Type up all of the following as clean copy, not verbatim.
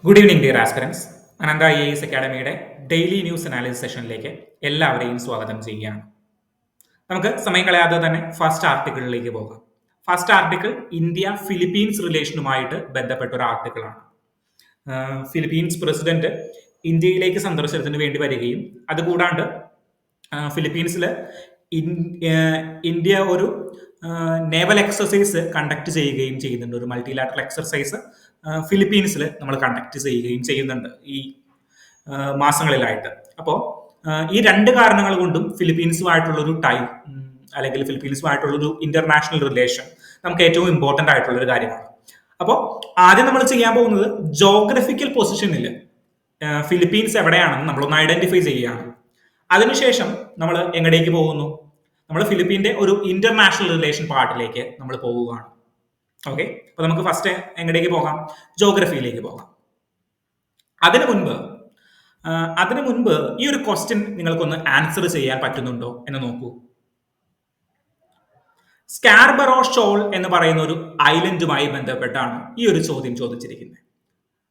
Good evening dear aspirants. Ananta IAS അക്കാഡമിയുടെ daily news analysis സെഷനിലേക്ക് എല്ലാവരെയും സ്വാഗതം ചെയ്യുകയാണ്. നമുക്ക് സമയം കളയാതെ തന്നെ ഫസ്റ്റ് ആർട്ടിക്കിളിലേക്ക് പോകാം. ഫസ്റ്റ് ആർട്ടിക്കിൾ ഇന്ത്യ ഫിലിപ്പീൻസ് റിലേഷനുമായിട്ട് ബന്ധപ്പെട്ട ഒരു ആർട്ടിക്കിളാണ്. ഫിലിപ്പീൻസ് പ്രസിഡന്റ് ഇന്ത്യയിലേക്ക് സന്ദർശനത്തിന് വേണ്ടി വരികയും അതുകൂടാണ്ട് ഫിലിപ്പീൻസിൽ ഇന്ത്യ ഒരു നേവൽ എക്സസൈസ് കണ്ടക്ട് ചെയ്യുകയും ചെയ്യുന്നുണ്ട്. ഒരു മൾട്ടിലാറ്ററൽ എക്സർസൈസ് ഫിലിപ്പീൻസിൽ നമ്മൾ കണ്ടക്ട് ചെയ്യുകയും ചെയ്യുന്നുണ്ട് ഈ മാസങ്ങളിലായിട്ട്. അപ്പോൾ ഈ രണ്ട് കാരണങ്ങൾ കൊണ്ടും ഫിലിപ്പീൻസുമായിട്ടുള്ളൊരു അല്ലെങ്കിൽ ഫിലിപ്പീൻസുമായിട്ടുള്ളൊരു ഇന്റർനാഷണൽ റിലേഷൻ നമുക്ക് ഏറ്റവും ഇമ്പോർട്ടൻ്റ് ആയിട്ടുള്ളൊരു കാര്യമാണ്. അപ്പോൾ ആദ്യം നമ്മൾ ചെയ്യാൻ പോകുന്നത് ജോഗ്രഫിക്കൽ പൊസിഷനിൽ ഫിലിപ്പീൻസ് എവിടെയാണെന്ന് നമ്മളൊന്ന് ഐഡന്റിഫൈ ചെയ്യുകയാണ്. അതിനുശേഷം നമ്മൾ എങ്ങടേക്ക് പോകുന്നു? നമ്മൾ ഫിലിപ്പീൻ്റെ ഒരു ഇന്റർനാഷണൽ റിലേഷൻ പാർട്ടിലേക്ക് നമ്മൾ പോവുകയാണ്. ഓക്കെ, അപ്പൊ നമുക്ക് ഫസ്റ്റ് എങ്ങടേക്ക് പോകാം? ജോഗ്രഫിയിലേക്ക് പോകാം. അതിനു മുൻപ് ഈ ഒരു ക്വസ്റ്റ്യൻ നിങ്ങൾക്കൊന്ന് ആൻസർ ചെയ്യാൻ പറ്റുന്നുണ്ടോ എന്ന് നോക്കൂ. സ്കാർബറോ ഷോൾ എന്ന് പറയുന്ന ഒരു ഐലൻഡുമായി ബന്ധപ്പെട്ടാണ് ഈ ഒരു ചോദ്യം ചോദിച്ചിരിക്കുന്നത്.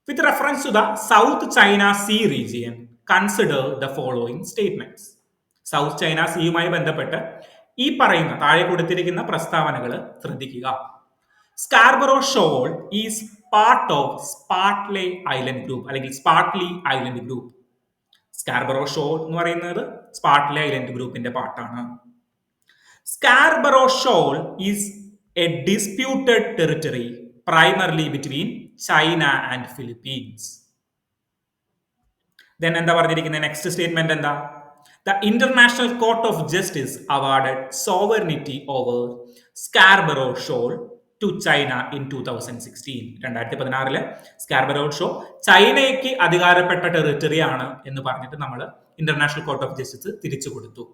With reference to the south China sea region consider the following statements. South China സീയുമായി ബന്ധപ്പെട്ട് ഈ പറയുന്ന താഴെ കൊടുത്തിരിക്കുന്ന പ്രസ്താവനകൾ ശ്രദ്ധിക്കുക. Scarborough shoal is part of Spratly island group അല്ലെങ്കിൽ Spratly island group. Scarborough shoal എന്ന് പറയുന്നത് സ്പാർട്ട്ലി ഐലൻഡ് ഗ്രൂപ്പിന്റെ പാർട്ടാണ്. Scarborough shoal is a disputed territory primarily between China and Philippines. Then എന്താ പറഞ്ഞിരിക്കുന്നത്? നെക്സ്റ്റ് സ്റ്റേറ്റ്മെന്റ് എന്താ? The International Court of Justice awarded sovereignty over Scarborough Shoal to China in 2016. 2016 Scarborough show ചൈനയ്ക്ക് അധികാരപ്പെട്ട territory ആണ് എന്ന് പറഞ്ഞിട്ട് നമ്മൾ ഇന്റർനാഷണൽ കോർട്ട് ഓഫ് ജസ്റ്റിസ് തിരിച്ചു കൊടുത്തു.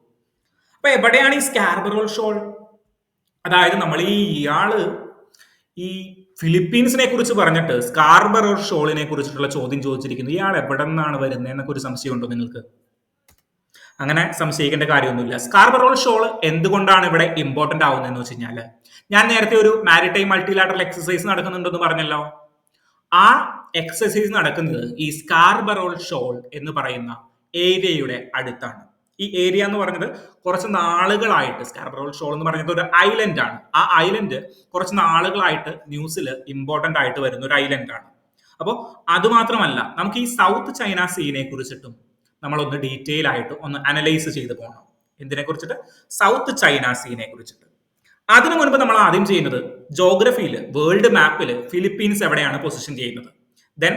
അപ്പൊ എവിടെയാണ് ഈ സ്കാർബറോ ഷോൾ? അതായത് നമ്മൾ ഈ ഫിലിപ്പീൻസിനെ കുറിച്ച് പറഞ്ഞിട്ട് സ്കാർബറോ ഷോളിനെ കുറിച്ചിട്ടുള്ള ചോദ്യം ചോദിച്ചിരിക്കുന്നു. ഇയാൾ എവിടെ നിന്നാണ് വരുന്നത് എന്നൊക്കെ ഒരു സംശയമുണ്ടോ നിങ്ങൾക്ക്? അങ്ങനെ സംശയിക്കേണ്ട കാര്യമൊന്നുമില്ല. സ്കാർബറോ ഷോൾ എന്തുകൊണ്ടാണ് ഇവിടെ ഇമ്പോർട്ടന്റ് ആവുന്നതെന്ന് വെച്ച് കഴിഞ്ഞാൽ, ഞാൻ നേരത്തെ ഒരു മാരിടൈം മൾട്ടിലാറ്ററൽ എക്സസൈസ് നടക്കുന്നുണ്ടെന്ന് പറഞ്ഞല്ലോ. ആ എക്സസൈസ് നടക്കുന്നത് ഈ സ്കാർബറോ ഷോൾ എന്ന് പറയുന്ന ഏരിയയുടെ അടുത്താണ്. ഈ ഏരിയ എന്ന് പറഞ്ഞത് കുറച്ച് നാളുകളായിട്ട്, സ്കാർബറോ ഷോൾ എന്ന് പറയുന്നത് ഒരു ഐലൻഡ് ആണ്. ആ ഐലൻഡ് കുറച്ച് നാളുകളായിട്ട് ന്യൂസിൽ ഇമ്പോർട്ടന്റ് ആയിട്ട് വരുന്ന ഒരു ഐലൻഡ് ആണ്. അപ്പോൾ അതുമാത്രമല്ല, നമുക്ക് ഈ സൗത്ത് ചൈന സീനെ കുറിച്ചിട്ടും നമ്മളൊന്ന് ഡീറ്റെയിൽ ആയിട്ട് ഒന്ന് അനലൈസ് ചെയ്ത് പോകണം. എന്തിനെ കുറിച്ചിട്ട്? സൗത്ത് ചൈന സീനെ കുറിച്ചിട്ട്. അതിനു മുൻപ് നമ്മൾ ആദ്യം ചെയ്യുന്നത് ജോഗ്രഫിയിൽ, വേൾഡ് മാപ്പിൽ ഫിലിപ്പീൻസ് എവിടെയാണ് പൊസിഷൻ ചെയ്യുന്നത്, ദെൻ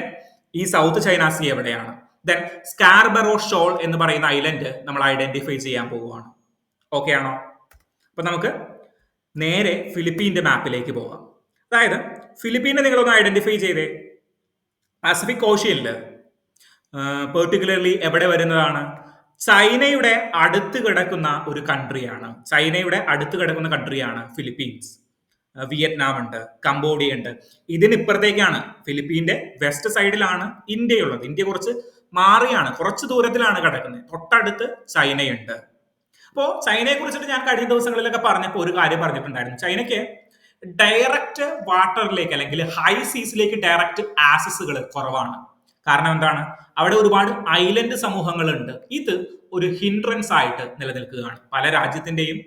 ഈ സൗത്ത് ചൈന സീ എവിടെയാണ്, ദെൻ സ്കാർബറോ ഷോൾ എന്ന് പറയുന്ന ഐലൻഡ് നമ്മൾ ഐഡന്റിഫൈ ചെയ്യാൻ പോവുകയാണ്. ഓക്കെ ആണോ? അപ്പൊ നമുക്ക് നേരെ ഫിലിപ്പീന്റെ മാപ്പിലേക്ക് പോകാം. അതായത് ഫിലിപ്പീനെ നിങ്ങളൊന്ന് ഐഡന്റിഫൈ ചെയ്തേ. പസഫിക് ഓഷ്യനില് പെർട്ടിക്കുലർലി എവിടെ വരുന്നതാണ്? ചൈനയുടെ അടുത്ത് കിടക്കുന്ന ഒരു കൺട്രിയാണ്. ചൈനയുടെ അടുത്ത് കിടക്കുന്ന കൺട്രിയാണ് ഫിലിപ്പീൻസ്. വിയറ്റ്നാം ഉണ്ട്, കംബോഡിയ ഉണ്ട്. ഇതിനിപ്പുറത്തേക്കാണ്, ഫിലിപ്പീന്റെ വെസ്റ്റ് സൈഡിലാണ് ഇന്ത്യയുള്ളത്. ഇന്ത്യ കുറച്ച് മാറിയാണ്, കുറച്ച് ദൂരത്തിലാണ് കിടക്കുന്നത്. തൊട്ടടുത്ത് ചൈനയുണ്ട്. അപ്പോൾ ചൈനയെ കുറിച്ചിട്ട് ഞാൻ കഴിഞ്ഞ ദിവസങ്ങളിലൊക്കെ പറഞ്ഞപ്പോൾ ഒരു കാര്യം പറഞ്ഞിട്ടുണ്ടായിരുന്നു. ചൈനയ്ക്ക് ഡയറക്റ്റ് വാട്ടറിലേക്ക് അല്ലെങ്കിൽ ഹൈ സീസിലേക്ക് ഡയറക്റ്റ് ആക്സസുകൾ കുറവാണ്. കാരണം എന്താണ്? അവിടെ ഒരുപാട് ഐലൻഡ് സമൂഹങ്ങളുണ്ട്. ഇത് ഒരു ഹിൻഡ്രൻസ് ആയിട്ട് നിലനിൽക്കുകയാണ്. പല രാജ്യത്തിന്റെയും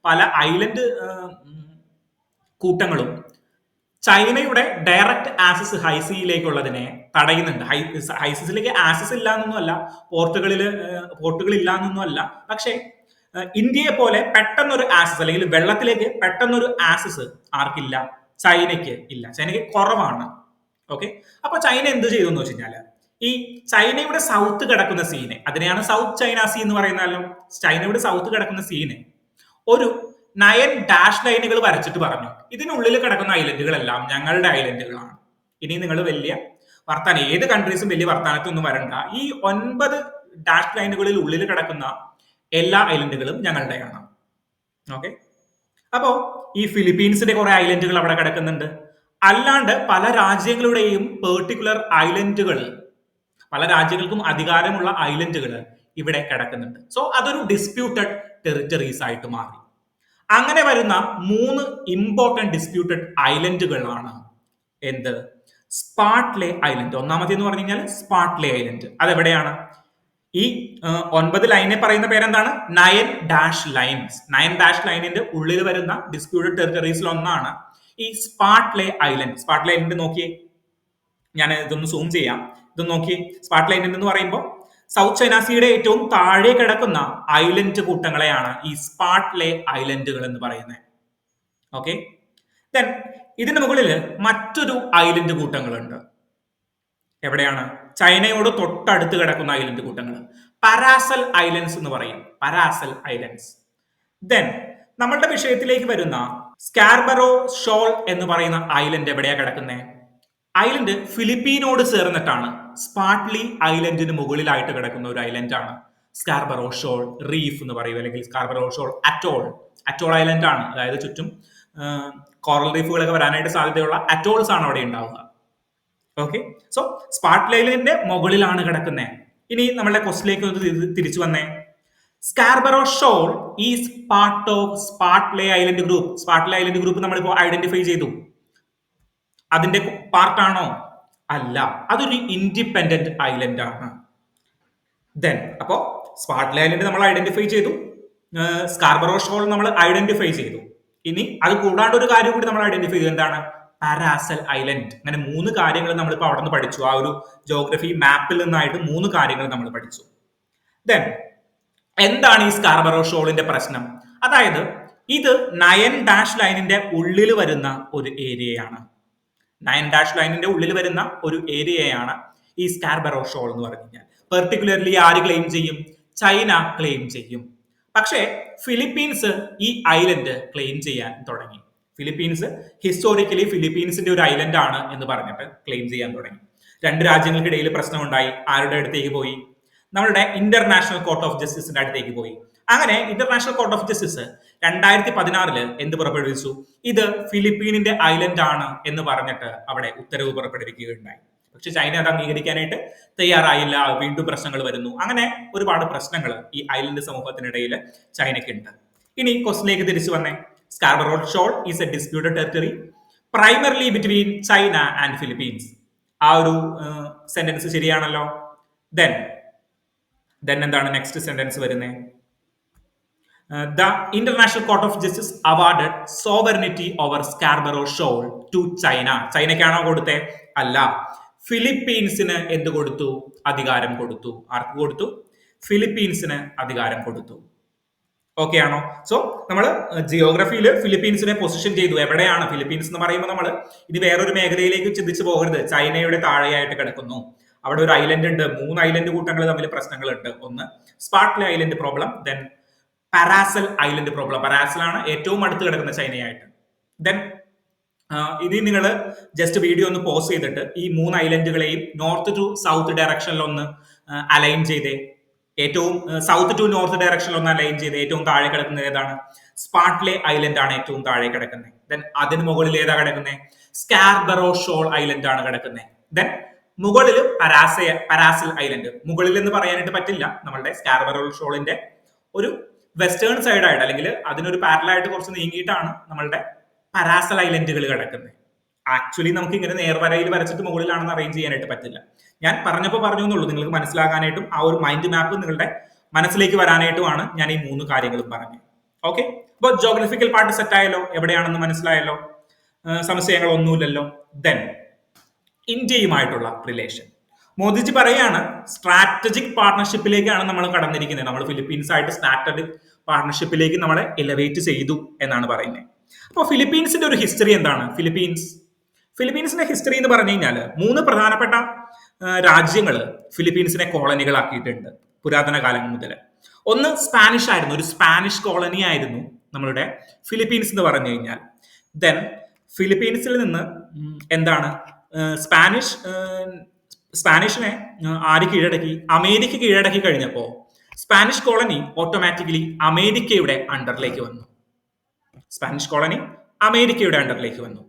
പല ഐലൻഡ് കൂട്ടങ്ങളും ചൈനയുടെ ഡയറക്റ്റ് ആക്സസ് ഹൈസിയിലേക്കുള്ളതിനെ തടയുന്നുണ്ട്. ഹൈസിസിലേക്ക് ആക്സസ് ഇല്ല എന്നൊന്നുമല്ല, പോർട്ടുകൾ ഇല്ല എന്നൊന്നുമല്ല. പക്ഷേ ഇന്ത്യയെ പോലെ പെട്ടെന്നൊരു ആക്സസ് അല്ലെങ്കിൽ വെള്ളത്തിലേക്ക് പെട്ടെന്നൊരു ആക്സസ് ആർക്കില്ല? ചൈനയ്ക്ക് ഇല്ല. ചൈനയ്ക്ക് കുറവാണ്. ഓക്കെ, അപ്പൊ ചൈന എന്ത് ചെയ്തു എന്ന് വെച്ച് കഴിഞ്ഞാല്, ഈ ചൈനയുടെ സൗത്ത് കിടക്കുന്ന സീനെ, അതിനെയാണ് സൗത്ത് ചൈന സീ എന്ന് പറയുന്നല്ലോ. ചൈനയുടെ സൗത്ത് കിടക്കുന്ന സീനെ ഒരു 9 ഡാഷ് ലൈനുകൾ വരച്ചിട്ട് പറഞ്ഞു, ഇതിനുള്ളിൽ കിടക്കുന്ന ഐലൻഡുകളെല്ലാം ഞങ്ങളുടെ ഐലൻഡുകളാണ്. ഇനി നിങ്ങൾ വലിയ വർത്താനം, ഏത് കൺട്രീസും വലിയ വർത്താനത്തൊന്നും വരണ്ട. ഈ 9 ഡാഷ് ലൈനുകളിൽ ഉള്ളിൽ കിടക്കുന്ന എല്ലാ ഐലൻഡുകളും ഞങ്ങളുടെയാണ്. ഓക്കെ, അപ്പോ ഈ ഫിലിപ്പീൻസിന്റെ കുറെ ഐലൻഡുകൾ അവിടെ കിടക്കുന്നുണ്ട്. അല്ലാണ്ട് പല രാജ്യങ്ങളുടെയും പെർട്ടിക്കുലർ ഐലൻഡുകൾ, പല രാജ്യങ്ങൾക്കും അധികാരമുള്ള ഐലൻഡുകൾ ഇവിടെ കിടക്കുന്നുണ്ട്. സോ അതൊരു ഡിസ്പ്യൂട്ടഡ് ടെറിട്ടറീസ് ആയിട്ട് മാറി. അങ്ങനെ വരുന്ന 3 ഇമ്പോർട്ടന്റ് ഡിസ്പ്യൂട്ടഡ് ഐലൻഡുകളാണ് എന്ത്? സ്പാട്ട്ലെ ഐലൻഡ്. ഒന്നാമത്തെ എന്ന് പറഞ്ഞു കഴിഞ്ഞാൽ സ്പാട്ട്ലെ ഐലൻഡ്. അതെവിടെയാണ്? ഈ 9 ലൈനെ പറയുന്ന പേരെന്താണ്? 9 ഡാഷ് ലൈൻസ്. 9 ഡാഷ് ലൈനിന്റെ ഉള്ളിൽ വരുന്ന ഡിസ്പ്യൂട്ടഡ് ടെറിട്ടറീസിൽ ഒന്നാണ് ഈ സ്പാട്ട്ലെ ഐലൻഡ്. സ്പാട്ട്ലെ ഐലൻഡ് നോക്കിയേ, ഞാൻ ഇതൊന്ന് സൂം ചെയ്യാം. ഇതൊന്ന് നോക്കിയേ. സ്പാട്ട്ലെ ഐലൻഡ് എന്ന് പറയുമ്പോൾ സൗത്ത് ചൈന സീയുടെ ഏറ്റവും താഴെ കിടക്കുന്ന ഐലൻഡ് കൂട്ടങ്ങളെയാണ് ഈ സ്പാട്ട്ലെ ഐലൻഡുകൾ എന്ന് പറയുന്നത്. ഓക്കെ, ദെൻ ഇതിന് മുകളിൽ മറ്റൊരു ഐലൻഡ് കൂട്ടങ്ങളുണ്ട്. എവിടെയാണ്? ചൈനയോട് തൊട്ടടുത്ത് കിടക്കുന്ന ഐലൻഡ് കൂട്ടങ്ങൾ, പരാസൽ ഐലൻഡ്സ് എന്ന് പറയും. പരാസൽ ഐലൻഡ്സ്. ദെൻ നമ്മളുടെ വിഷയത്തിലേക്ക് വരുന്ന സ്കാർബറോ ഷോൾ എന്ന് പറയുന്ന ഐലൻഡ് എവിടെയാ കിടക്കുന്നത്? ഐലൻഡ് ഫിലിപ്പീനോട് ചേർന്നിട്ടാണ്. സ്പാട്ട്ലി ഐലൻഡിന് മുകളിലായിട്ട് കിടക്കുന്ന ഒരു ഐലൻഡാണ് സ്കാർബറോ ഷോൾ റീഫ് എന്ന് പറയും, അല്ലെങ്കിൽ Scarborough shawl atoll. Atoll island ആണ്, അതായത് ചുറ്റും കോറൽ റീഫുകളൊക്കെ വരാനായിട്ട് സാധ്യതയുള്ള അറ്റോൾസ് ആണ് അവിടെ ഉണ്ടാവുക. ഓക്കെ, സോ സ്പാട്ട്ലെ ഐലൻഡിന്റെ മുകളിലാണ് കിടക്കുന്നത്. ഇനി നമ്മളുടെ ക്വസ്റ്റിലേക്ക് ഒന്ന് തിരിച്ചു വന്നേ. Scarborough shoal is part of Spratly island group. Spratly island group നമ്മളിപ്പോ ഐഡന്റിഫൈ ചെയ്തു. അതിന്റെ പാർട്ടാണോ? അല്ല, അതൊരു ഇൻഡിപെൻഡന്റ് ഐലൻഡ് ആണ്. ദെൻ അപ്പോ സ്പാട്ട്ലെ ഐലൻഡ് നമ്മൾ ഐഡന്റിഫൈ ചെയ്തു, സ്കാർബറോ ഷോൾ നമ്മൾ ഐഡന്റിഫൈ ചെയ്തു. ഇനി അത് കൂടാണ്ട് ഒരു കാര്യം കൂടി നമ്മൾ ഐഡന്റിഫൈ ചെയ്തു, എന്താണ്? പാരാസൽ ഐലൻഡ്. അങ്ങനെ 3 കാര്യങ്ങൾ നമ്മളിപ്പോൾ അവിടെ നിന്ന് പഠിച്ചു. ആ ഒരു ജോഗ്രഫി മാപ്പിൽ നിന്നായിട്ട് 3 കാര്യങ്ങൾ നമ്മൾ പഠിച്ചു. ദെൻ എന്താണ് ഈ സ്കാർബറോ ഷോളിന്റെ പ്രശ്നം? അതായത് ഇത് 9 ഡാഷ് ലൈനിന്റെ ഉള്ളിൽ വരുന്ന ഒരു ഏരിയയാണ്. 9 ഡാഷ് ലൈനിന്റെ ഉള്ളിൽ വരുന്ന ഒരു ഏരിയയാണ് ഈ സ്കാർബറോ ഷോൾ എന്ന് പറഞ്ഞു കഴിഞ്ഞാൽ. പെർട്ടിക്കുലർലി ആര് ക്ലെയിം ചെയ്യും? ചൈന ക്ലെയിം ചെയ്യും. പക്ഷേ ഫിലിപ്പീൻസ് ഈ ഐലൻഡ് ക്ലെയിം ചെയ്യാൻ തുടങ്ങി. ഫിലിപ്പീൻസ് ഹിസ്റ്റോറിക്കലി ഫിലിപ്പീൻസിന്റെ ഒരു ഐലൻഡ് ആണ് എന്ന് പറഞ്ഞിട്ട് ക്ലെയിം ചെയ്യാൻ തുടങ്ങി. 2 രാജ്യങ്ങൾക്കിടയിൽ പ്രശ്നമുണ്ടായി. ആരുടെ അടുത്തേക്ക് പോയി? നമ്മളുടെ ഇന്റർനാഷണൽ കോർട്ട് ഓഫ് ജസ്റ്റിസിന്റെ അടുത്തേക്ക് പോയി. അങ്ങനെ ഇന്റർനാഷണൽ കോർട്ട് ഓഫ് ജസ്റ്റിസ് 2016 എന്ത് പുറപ്പെടുവിച്ചു? ഇത് ഫിലിപ്പീനിന്റെ ഐലൻഡ് ആണ് എന്ന് പറഞ്ഞിട്ട് അവിടെ ഉത്തരവ് പുറപ്പെടുവിക്കുകയുണ്ടായി. പക്ഷെ ചൈന അത് അംഗീകരിക്കാനായിട്ട് തയ്യാറായില്ല. വീണ്ടും പ്രശ്നങ്ങൾ വരുന്നു. അങ്ങനെ ഒരുപാട് പ്രശ്നങ്ങൾ ഈ ഐലൻഡ് സമൂഹത്തിനിടയിൽ ചൈനയ്ക്കുണ്ട്. ഇനി ക്വസ്റ്റിലേക്ക് തിരിച്ചു വന്നേ. Scarborough shoal is a disputed territory primarily between China and Philippines. ആ ഒരു സെന്റൻസ് ശരിയാണല്ലോ. ദെൻ എന്താണ് നെക്സ്റ്റ് സെന്റൻസ് വരുന്നത്? The International Court of Justice awarded sovereignty over Scarborough shoal to China. ചൈനയ്ക്കാണോ കൊടുത്തേ? അല്ല, ഫിലിപ്പീൻസിന് എന്ത് കൊടുത്തു? അധികാരം കൊടുത്തു. ആർക്ക് കൊടുത്തു? ഫിലിപ്പീൻസിന് അധികാരം കൊടുത്തു. ഓക്കെ ആണോ? സോ നമ്മൾ ജിയോഗ്രഫിയിൽ ഫിലിപ്പീൻസിനെ പൊസിഷൻ ചെയ്തു. എവിടെയാണ് ഫിലിപ്പീൻസ് എന്ന് പറയുമ്പോൾ നമ്മൾ ഇത് വേറൊരു മേഖലയിലേക്ക് ചിന്തിച്ചു പോകരുത്. ചൈനയുടെ താഴെയായിട്ട് കിടക്കുന്നു. അവിടെ ഒരു ഐലൻഡ് ഉണ്ട്. 3 ഐലൻഡ് കൂട്ടങ്ങൾ തമ്മിൽ പ്രശ്നങ്ങളുണ്ട്. ഒന്ന് Spratly island problem, then Paracel island problem. പരാസലാണ് ഏറ്റവും അടുത്ത് കിടക്കുന്ന ചൈനയായിട്ട്. ദെൻ ഇനി നിങ്ങൾ ജസ്റ്റ് വീഡിയോ ഒന്ന് പോസ് ചെയ്തിട്ട് ഈ 3 ഐലൻഡുകളെയും നോർത്ത് ടു സൗത്ത് ഡയറക്ഷനിൽ ഒന്ന് അലൈൻ ചെയ്തേ. ഏറ്റവും സൗത്ത് ടു നോർത്ത് ഡയറക്ഷനിൽ ഒന്ന് അലൈൻ ചെയ്ത് ഏറ്റവും താഴെ കിടക്കുന്നത് ഏതാണ്? സ്പാട്ട്ലെ ഐലൻഡ് ആണ് ഏറ്റവും താഴെ കിടക്കുന്നത്. ദെൻ അതിന് മുകളിൽ ഏതാ കിടക്കുന്നത്? സ്കാർബറോ ഷോൾ ഐലൻഡ് ആണ് കിടക്കുന്നത്. ദെൻ മുകളിൽ പരാസൽ ഐലൻഡ്. മുകളിൽ എന്ന് പറയാനായിട്ട് പറ്റില്ല. നമ്മളുടെ സ്കാർബറോ ഷോളിന്റെ ഒരു വെസ്റ്റേൺ സൈഡായിട്ട്, അല്ലെങ്കിൽ അതിനൊരു പാരലായിട്ട് കുറച്ച് നീങ്ങിയിട്ടാണ് നമ്മളുടെ പരാസൽ ഐലൻഡുകൾ കിടക്കുന്നത്. ആക്ച്വലി നമുക്ക് ഇങ്ങനെ നേർവരയിൽ വരച്ചിട്ട് മുകളിലാണെന്ന് അറേഞ്ച് ചെയ്യാനായിട്ട് പറ്റില്ല. ഞാൻ പറഞ്ഞപ്പോൾ പറഞ്ഞു എന്നുള്ളൂ, നിങ്ങൾക്ക് മനസ്സിലാകാനായിട്ടും ആ ഒരു മൈൻഡ് മാപ്പ് നിങ്ങളുടെ മനസ്സിലേക്ക് വരാനായിട്ടുമാണ് ഞാൻ ഈ 3 കാര്യങ്ങളും പറഞ്ഞത്. ഓക്കെ, അപ്പോൾ ജോഗ്രഫിക്കൽ പാർട്ട് സെറ്റ് ആയല്ലോ, എവിടെയാണെന്ന് മനസ്സിലായല്ലോ, സംശയങ്ങളൊന്നുമില്ലല്ലോ. ദെൻ ഇന്ത്യയുമായിട്ടുള്ള റിലേഷൻ. മോദിജി പറയാണ് സ്ട്രാറ്റജിക് പാർട്ണർഷിപ്പിലേക്കാണ് നമ്മൾ കടന്നിരിക്കുന്നത്. നമ്മൾ ഫിലിപ്പീൻസ് ആയിട്ട് സ്ട്രാറ്റജിക് പാർട്ണർഷിപ്പിലേക്ക് നമ്മളെ എലവേറ്റ് ചെയ്തു എന്നാണ് പറയുന്നത്. അപ്പോൾ ഫിലിപ്പീൻസിന്റെ ഒരു ഹിസ്റ്ററി എന്താണ്? ഫിലിപ്പീൻസിന്റെ ഹിസ്റ്ററി എന്ന് പറഞ്ഞു കഴിഞ്ഞാൽ 3 പ്രധാനപ്പെട്ട രാജ്യങ്ങൾ ഫിലിപ്പീൻസിനെ കോളനികളാക്കിയിട്ടുണ്ട് പുരാതന കാലം മുതൽ. ഒന്ന് സ്പാനിഷ് ആയിരുന്നു, ഒരു സ്പാനിഷ് കോളനി ആയിരുന്നു നമ്മളുടെ ഫിലിപ്പീൻസ് എന്ന് പറഞ്ഞു കഴിഞ്ഞാൽ. ദെൻ ഫിലിപ്പീൻസിൽ നിന്ന് എന്താണ് സ്പാനിഷിനെ ആര് കീഴടക്കി? അമേരിക്ക കീഴടക്കി കഴിഞ്ഞപ്പോൾ സ്പാനിഷ് കോളനി ഓട്ടോമാറ്റിക്കലി അമേരിക്കയുടെ അണ്ടറിലേക്ക് വന്നു. സ്പാനിഷ് കോളനി അമേരിക്കയുടെ അണ്ടറിലേക്ക് വന്നു.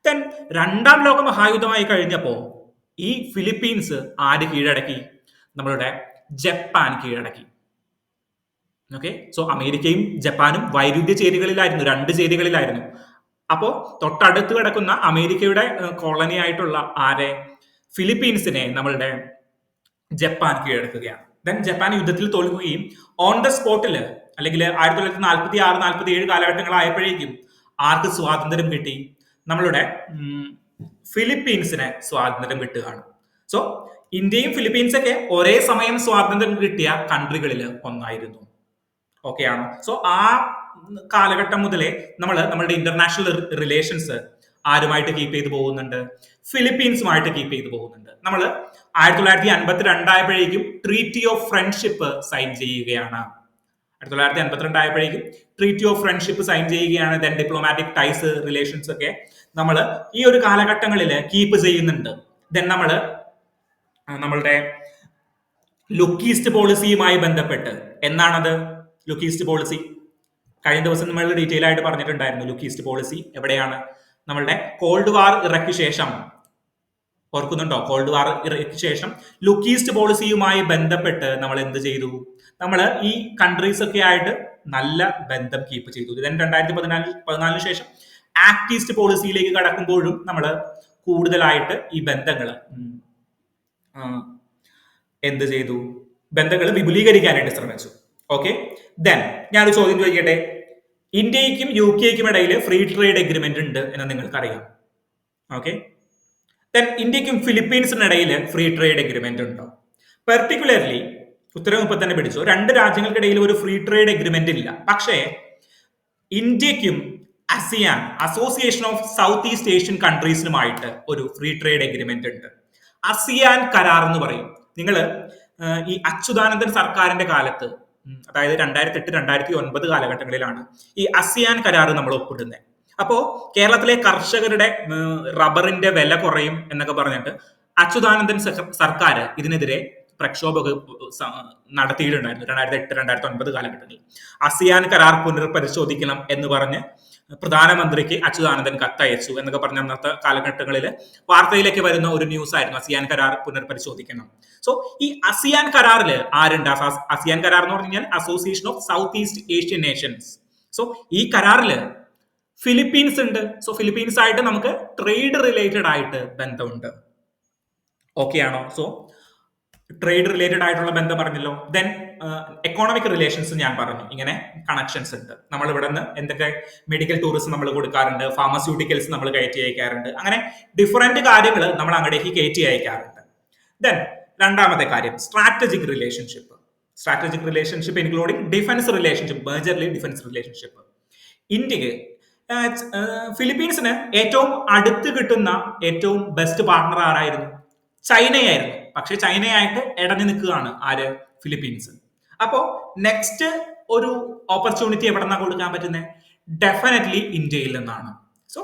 ദെൻ 2ാം ലോക മഹായുദ്ധമായി കഴിഞ്ഞപ്പോൾ ഈ ഫിലിപ്പീൻസ് ആര് കീഴടക്കി? നമ്മളുടെ ജപ്പാൻ കീഴടക്കി. ഓക്കെ, സോ അമേരിക്കയും ജപ്പാനും വൈരുദ്ധ്യ ചേരികളിലായിരുന്നു, 2 ചേരികളിലായിരുന്നു. അപ്പോ തൊട്ടടുത്ത് കിടക്കുന്ന അമേരിക്കയുടെ കോളനി ആയിട്ടുള്ള ഫിലിപ്പീൻസിനെ നമ്മളുടെ ജപ്പാൻ കീഴടക്കുകയാണ്. ദെൻ ജപ്പാൻ യുദ്ധത്തിൽ തോൽക്കുകയും ഓൺ ദ സ്പോട്ടിൽ അല്ലെങ്കിൽ 1946-47 കാലഘട്ടങ്ങളായപ്പോഴേക്കും ആർക്ക് സ്വാതന്ത്ര്യം കിട്ടി? നമ്മളുടെ ഫിലിപ്പീൻസിനെ സ്വാതന്ത്ര്യം കിട്ടുകയാണ്. സോ ഇന്ത്യയും ഫിലിപ്പീൻസൊക്കെ ഒരേ സമയം സ്വാതന്ത്ര്യം കിട്ടിയ കൺട്രികളിൽ ഒന്നായിരുന്നു. ഓക്കെ ആണോ? സോ ആ കാലഘട്ടം മുതലേ നമ്മളുടെ ഇന്റർനാഷണൽ റിലേഷൻസ് ആരുമായിട്ട് കീപ്പ് ചെയ്ത് പോകുന്നുണ്ട്? ഫിലിപ്പീൻസുമായിട്ട് കീപ്പ് ചെയ്ത് പോകുന്നുണ്ട്. നമ്മൾ 1952 ആയപ്പോഴേക്കും ട്രീറ്റി ഓഫ് ഫ്രണ്ട്ഷിപ്പ് സൈൻ ചെയ്യുകയാണ്. 1952 ആയപ്പോഴേക്കും ട്രീറ്റി ഓഫ് ഫ്രണ്ട്ഷിപ്പ് സൈൻ ചെയ്യുകയാണ്. ദെൻ ഡിപ്ലോമാറ്റിക് ടൈസ് റിലേഷൻസ് ഒക്കെ നമ്മൾ ഈ ഒരു കാലഘട്ടങ്ങളിൽ കീപ്പ് ചെയ്യുന്നുണ്ട്. ദെൻ നമ്മളുടെ ലുക്ക് ഈസ്റ്റ് പോളിസിയുമായി ബന്ധപ്പെട്ട് എന്താണത് ലുക്ക് ഈസ്റ്റ് പോളിസി? കഴിഞ്ഞ ദിവസം നമ്മൾ ഡീറ്റെയിൽ ആയിട്ട് പറഞ്ഞിട്ടുണ്ടായിരുന്നു. ലുക്ക് ഈസ്റ്റ് പോളിസി എവിടെയാണ്? നമ്മളുടെ കോൾഡ് വാർ ഇറക്ക് ശേഷം, ഓർക്കുന്നുണ്ടോ? കോൾഡ് വാർ ഇറക്ക് ശേഷം ലുക്ക് ഈസ്റ്റ് പോളിസിയുമായി ബന്ധപ്പെട്ട് നമ്മൾ എന്ത് ചെയ്തു? നമ്മൾ ഈ കൺട്രീസ് ഒക്കെ ആയിട്ട് നല്ല ബന്ധം കീപ്പ് ചെയ്തു. ദെൻ 2014 ശേഷം ആക്ട് ഈസ്റ്റ് പോളിസിയിലേക്ക് കടക്കുമ്പോഴും നമ്മൾ കൂടുതലായിട്ട് ഈ ബന്ധങ്ങൾ എന്ത് ചെയ്തു? ബന്ധങ്ങൾ വിപുലീകരിക്കാനായിട്ട് ശ്രമിച്ചു. ഓക്കെ, ദെൻ ഞാനൊരു ചോദ്യം ചോദിക്കട്ടെ. ഇന്ത്യക്കും UK-ക്കും ഇടയിൽ ഫ്രീ ട്രേഡ് എഗ്രിമെന്റ് ഉണ്ട് എന്ന് നിങ്ങൾക്കറിയാം. ഓക്കെ, ദെൻ ഇന്ത്യക്കും ഫിലിപ്പീൻസിനിടയിൽ ഫ്രീ ട്രേഡ് എഗ്രിമെന്റ് ഉണ്ടോ? പെർട്ടിക്കുലർലി ഉത്തരം ഇപ്പൊ തന്നെ പിടിച്ചു. രണ്ട് രാജ്യങ്ങൾക്കിടയിൽ ഒരു ഫ്രീ ട്രേഡ് എഗ്രിമെന്റ് ഇല്ല. പക്ഷേ ഇന്ത്യക്കും ASEAN, association of south east Asian കൺട്രീസിനുമായിട്ട് ഒരു ഫ്രീ ട്രേഡ് എഗ്രിമെന്റ് ഉണ്ട്. ASEAN കരാർ എന്ന് പറയും. നിങ്ങൾ ഈ അച്യുതാനന്ദൻ സർക്കാരിന്റെ കാലത്ത്, അതായത് 2008-2009 കാലഘട്ടങ്ങളിലാണ് ഈ ASEAN കരാർ നമ്മൾ ഒപ്പിടുന്നത്. അപ്പോ കേരളത്തിലെ കർഷകരുടെ റബ്ബറിന്റെ വില കുറയും എന്നൊക്കെ പറഞ്ഞിട്ട് അച്യുതാനന്ദൻ സർക്കാർ ഇതിനെതിരെ പ്രക്ഷോഭം നടത്തിയിട്ടുണ്ടായിരുന്നു 2008-2009 കാലഘട്ടങ്ങളിൽ. ASEAN കരാർ പുനർപരിശോധിക്കണം എന്ന് പറഞ്ഞ് പ്രധാനമന്ത്രിക്ക് അച്യുതാനന്ദൻ കത്തയച്ചു എന്നൊക്കെ പറഞ്ഞ അന്നത്തെ കാലഘട്ടങ്ങളിൽ വാർത്തയിലേക്ക് വരുന്ന ഒരു ന്യൂസ് ആയിരുന്നു ASEAN കരാർ പുനർപരിശോധിക്കണം. സോ ഈ ASEAN കരാറിൽ ആരുണ്ട്? ASEAN കരാർ എന്ന് പറഞ്ഞു കഴിഞ്ഞാൽ association of south east Asian Nations. So ഈ കരാറിൽ ഫിലിപ്പീൻസ് ഉണ്ട്. സോ ഫിലിപ്പീൻസ് ആയിട്ട് നമുക്ക് ട്രേഡ് റിലേറ്റഡ് ആയിട്ട് ബന്ധമുണ്ട്. ഓക്കെ ആണോ? സോ ട്രേഡ് റിലേറ്റഡ് ആയിട്ടുള്ള ബന്ധം പറഞ്ഞല്ലോ. ദെൻ എക്കോണമിക് റിലേഷൻസ് ഞാൻ പറഞ്ഞു, ഇങ്ങനെ കണക്ഷൻസ് ഉണ്ട്. നമ്മൾ ഇവിടെ നിന്ന് എന്തൊക്കെ മെഡിക്കൽ ടൂറിസം നമ്മൾ കൊടുക്കാറുണ്ട്, ഫാർമസ്യൂട്ടിക്കൽസ് നമ്മൾ കയറ്റി അയക്കാറുണ്ട്, അങ്ങനെ ഡിഫറെന്റ് കാര്യങ്ങൾ നമ്മൾ അങ്ങോട്ടേക്ക് കയറ്റി അയക്കാറുണ്ട്. ദെൻ രണ്ടാമത്തെ കാര്യം strategic relationship. Strategic relationship including defence relationship, majorly defence relationship. ഇന്ത്യക്ക് ഫിലിപ്പീൻസിന് ഏറ്റവും അടുത്ത് കിട്ടുന്ന ഏറ്റവും ബെസ്റ്റ് പാർട്ണർ ആരായിരുന്നു? ചൈനയായിരുന്നു. പക്ഷെ ചൈനയായിട്ട് ഇടഞ്ഞു നിൽക്കുകയാണ് ഫിലിപ്പീൻസ്. അപ്പോ നെക്സ്റ്റ് ഒരു ഓപ്പർച്യൂണിറ്റി എവിടെ നിന്നാണ് കൊടുക്കാൻ പറ്റുന്നത്? ഡെഫിനറ്റ്ലി ഇന്ത്യയിൽ നിന്നാണ്. സോ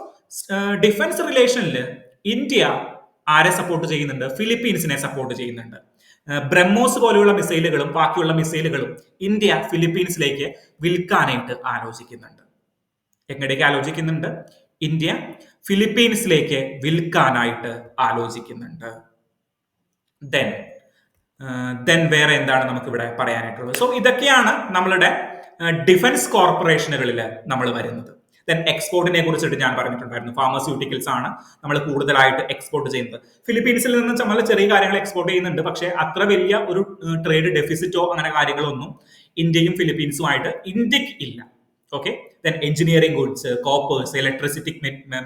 ഡിഫൻസ് റിലേഷനിൽ ഇന്ത്യ ആരെ സപ്പോർട്ട് ചെയ്യുന്നുണ്ട്? ഫിലിപ്പീൻസിനെ സപ്പോർട്ട് ചെയ്യുന്നുണ്ട്. ബ്രഹ്മോസ് പോലെയുള്ള മിസൈലുകളും ബാക്കിയുള്ള മിസൈലുകളും ഇന്ത്യ ഫിലിപ്പീൻസിലേക്ക് വിൽക്കാനായിട്ട് ആലോചിക്കുന്നുണ്ട്. എങ്ങടേക്ക് ആലോചിക്കുന്നുണ്ട്? ഇന്ത്യ ഫിലിപ്പീൻസിലേക്ക് വിൽക്കാനായിട്ട് ആലോചിക്കുന്നുണ്ട്. ദെൻ വേറെ എന്താണ് നമുക്ക് ഇവിടെ പറയാനായിട്ടുള്ളത്? സോ ഇതൊക്കെയാണ് നമ്മളുടെ ഡിഫൻസ് കോർപ്പറേഷനുകളിൽ നമ്മൾ വരുന്നത്. ദെൻ എക്സ്പോർട്ടിനെ കുറിച്ചിട്ട് ഞാൻ പറഞ്ഞിട്ടുണ്ടായിരുന്നു. ഫാർമസ്യൂട്ടിക്കൽസ് ആണ് നമ്മൾ കൂടുതലായിട്ട് എക്സ്പോർട്ട് ചെയ്യുന്നത്. ഫിലിപ്പീൻസിൽ നിന്ന് നമ്മൾ ചെറിയ കാര്യങ്ങൾ എക്സ്പോർട്ട് ചെയ്യുന്നുണ്ട്. പക്ഷേ അത്ര വലിയ ഒരു ട്രേഡ് ഡെഫിസിറ്റോ അങ്ങനെ കാര്യങ്ങളൊന്നും ഇന്ത്യയും ഫിലിപ്പീൻസുമായിട്ട് ഇന്ത്യക്ക് ഇല്ല. Okay, then engineering goods, coppers, electricity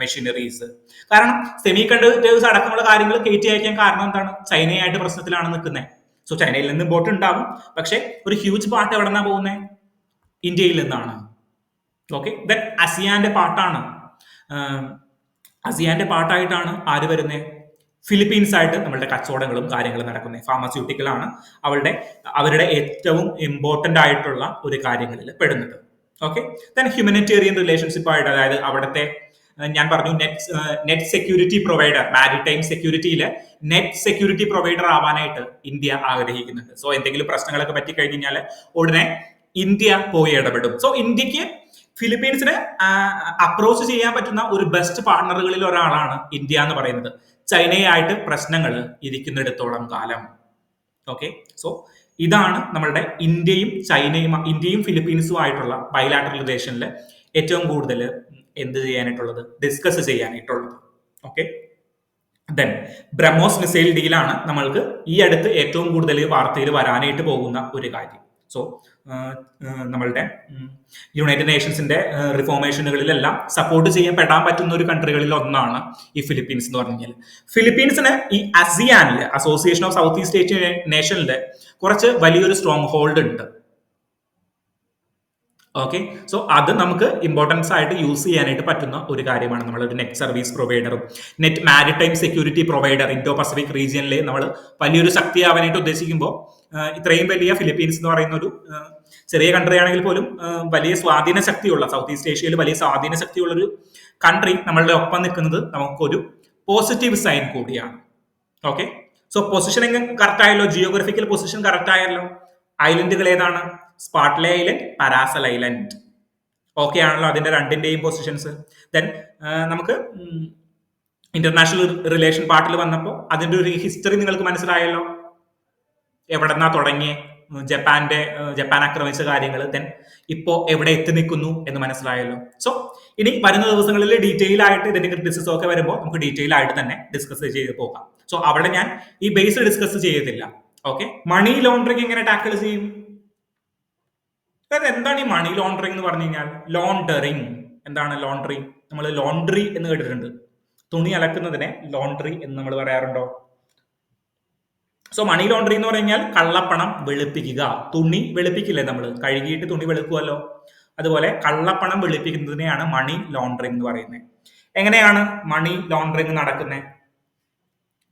machineries. കാരണം സെമി കണ്ടക്ടേഴ്സ് അടക്കമുള്ള കാര്യങ്ങൾ കയറ്റി അയക്കാൻ കാരണം എന്താണ്? ചൈനയായിട്ട് പ്രശ്നത്തിലാണ് നിൽക്കുന്നത്. സോ ചൈനയിൽ നിന്ന് ഇമ്പോർട്ട് ഉണ്ടാവും, പക്ഷെ ഒരു ഹ്യൂജ് പാർട്ട് എവിടെ നിന്നാണ് പോകുന്നത്? ഇന്ത്യയിൽ നിന്നാണ്. ഓക്കെ, ദെൻ ASEANന്റെ പാർട്ടാണ്. ASEANന്റെ പാർട്ടായിട്ടാണ് ആര് വരുന്നത്? ഫിലിപ്പീൻസ് ആയിട്ട് നമ്മളുടെ കച്ചവടങ്ങളും കാര്യങ്ങളും നടക്കുന്നത്. ഫാർമസ്യൂട്ടിക്കൽ ആണ് അവരുടെ ഏറ്റവും ഇമ്പോർട്ടന്റ് ആയിട്ടുള്ള ഒരു കാര്യങ്ങളിൽ പെടുന്നത്. ഓക്കെ, ദെൻ ഹ്യൂമനിറ്റേറിയൻ റിലേഷൻഷിപ്പ് ആയിട്ട്, അതായത് അവിടുത്തെ ഞാൻ പറഞ്ഞു നെറ്റ് സെക്യൂരിറ്റി പ്രൊവൈഡർ, മാരിടൈം സെക്യൂരിറ്റിയിൽ നെറ്റ് സെക്യൂരിറ്റി പ്രൊവൈഡർ ആവാനായിട്ട് ഇന്ത്യ ആഗ്രഹിക്കുന്നുണ്ട്. സോ എന്തെങ്കിലും പ്രശ്നങ്ങളൊക്കെ പറ്റിക്കഴിഞ്ഞാൽ ഉടനെ ഇന്ത്യ പോയി ഇടപെടും. സോ ഇന്ത്യക്ക് ഫിലിപ്പീൻസിന് അപ്രോച്ച് ചെയ്യാൻ പറ്റുന്ന ഒരു ബെസ്റ്റ് പാർട്ണറുകളിൽ ഒരാളാണ് ഇന്ത്യ എന്ന് പറയുന്നത്, ചൈനയായിട്ട് പ്രശ്നങ്ങൾ ഇരിക്കുന്നിടത്തോളം കാലം. ഓക്കെ, സോ ഇതാണ് നമ്മളുടെ ഇന്ത്യയും ഫിലിപ്പീൻസും ആയിട്ടുള്ള ബൈലാറ്ററൽ റിലേഷനിൽ ഏറ്റവും കൂടുതൽ എന്ത് ചെയ്യാനായിട്ടുള്ളത്, ഡിസ്കസ് ചെയ്യാനായിട്ടുള്ളത്. ഓക്കെ, ദെൻ ബ്രഹ്മോസ് മിസൈൽ ഡീലാണ് നമ്മൾക്ക് ഈ അടുത്ത് ഏറ്റവും കൂടുതൽ വാർത്തയിൽ വരാനായിട്ട് പോകുന്ന ഒരു കാര്യം. സോ നമ്മളുടെ യുണൈറ്റഡ് നേഷൻസിന്റെ റിഫോർമേഷനുകളിലെല്ലാം സപ്പോർട്ട് ചെയ്യപ്പെടാൻ പറ്റുന്ന ഒരു കൺട്രികളിൽ ഒന്നാണ് ഈ ഫിലിപ്പീൻസ് എന്ന് പറഞ്ഞു കഴിഞ്ഞാൽ. ഫിലിപ്പീൻസിന് ഈ അസിയാനില്, association of south east Asian നേഷനിലെ കുറച്ച് വലിയൊരു സ്ട്രോങ് ഹോൾഡ് ഉണ്ട്. ഓക്കെ, സോ അത് നമുക്ക് ഇമ്പോർട്ടൻസ് ആയിട്ട് യൂസ് ചെയ്യാനായിട്ട് പറ്റുന്ന ഒരു കാര്യമാണ്. നമ്മളൊരു നെറ്റ് സർവീസ് പ്രൊവൈഡറും net maritime security provider Indo Pacific റീജിയനിൽ നമ്മൾ വലിയൊരു ശക്തിയാവാനായിട്ട് ഉദ്ദേശിക്കുമ്പോൾ ഇത്രയും വലിയ ഫിലിപ്പീൻസ് എന്ന് പറയുന്ന ഒരു ചെറിയ കൺട്രി ആണെങ്കിൽ പോലും വലിയ സ്വാധീന ശക്തിയുള്ള, സൗത്ത് ഈസ്റ്റ് ഏഷ്യയിൽ വലിയ സ്വാധീന ശക്തിയുള്ള ഒരു കൺട്രി നമ്മളുടെ ഒപ്പം നിൽക്കുന്നത് നമുക്കൊരു പോസിറ്റീവ് സൈൻ കൂടിയാണ്. ഓക്കെ, സോ പൊസിഷനിങ് കറക്റ്റ് ആയല്ലോ, ജിയോഗ്രഫിക്കൽ പൊസിഷൻ കറക്റ്റ് ആയല്ലോ. ഐലൻഡുകൾ ഏതാണ്? സ്പാർട്ട്ലെ ഐലൻഡ്, പരാസൽ ഐലൻഡ്. ഓക്കെ ആണല്ലോ അതിന്റെ രണ്ടിന്റെയും പൊസിഷൻസ്. ദെൻ നമുക്ക് ഇന്റർനാഷണൽ റിലേഷൻ പാർട്ടിൽ വന്നപ്പോൾ അതിന്റെ ഒരു ഹിസ്റ്ററി നിങ്ങൾക്ക് മനസ്സിലായല്ലോ. എവിടെന്നാ തുടങ്ങിയ ജപ്പാൻ ആക്രമിച്ച കാര്യങ്ങൾ, ദെൻ ഇപ്പോ എവിടെ എത്തി നിൽക്കുന്നു എന്ന് മനസ്സിലായല്ലോ. സോ ഇനി വരുന്ന ദിവസങ്ങളിൽ ഡീറ്റെയിൽ ആയിട്ട് ഇതിന്റെ ക്രിറ്റിസിസം ഒക്കെ വരുമ്പോൾ നമുക്ക് ഡീറ്റെയിൽ ആയിട്ട് തന്നെ ഡിസ്കസ് ചെയ്ത് പോകാം. സോ അവിടെ ഞാൻ ഈ ബേസ് ഡിസ്കസ് ചെയ്യത്തില്ല. ഓക്കെ, മണി ലോണ്ടറിങ് എങ്ങനെ ടാക്കിൾ ചെയ്യും? എന്താണ് ഈ മണി ലോണ്ടറിങ് എന്ന് പറഞ്ഞു കഴിഞ്ഞാൽ? ലോണ്ടറിങ് എന്താണ്? ലോണ്ടറി, നമ്മൾ ലോണ്ടറി എന്ന് കേട്ടിട്ടുണ്ട്. തുണി അലക്കുന്നതിനെ ലോണ്ടറി എന്ന് നമ്മൾ പറയാറുണ്ടോ? സോ മണി ലോണ്ടറി എന്ന് പറഞ്ഞാൽ കള്ളപ്പണം വെളുപ്പിക്കുക. തുണി വെളുപ്പിക്കില്ലേ, നമ്മൾ കഴുകിയിട്ട് തുണി വെളുക്കുമല്ലോ, അതുപോലെ കള്ളപ്പണം വെളുപ്പിക്കുന്നതിനെയാണ് മണി ലോണ്ടറിങ് എന്ന് പറയുന്നത്. എങ്ങനെയാണ് മണി ലോണ്ടറിങ് നടക്കുന്നത്?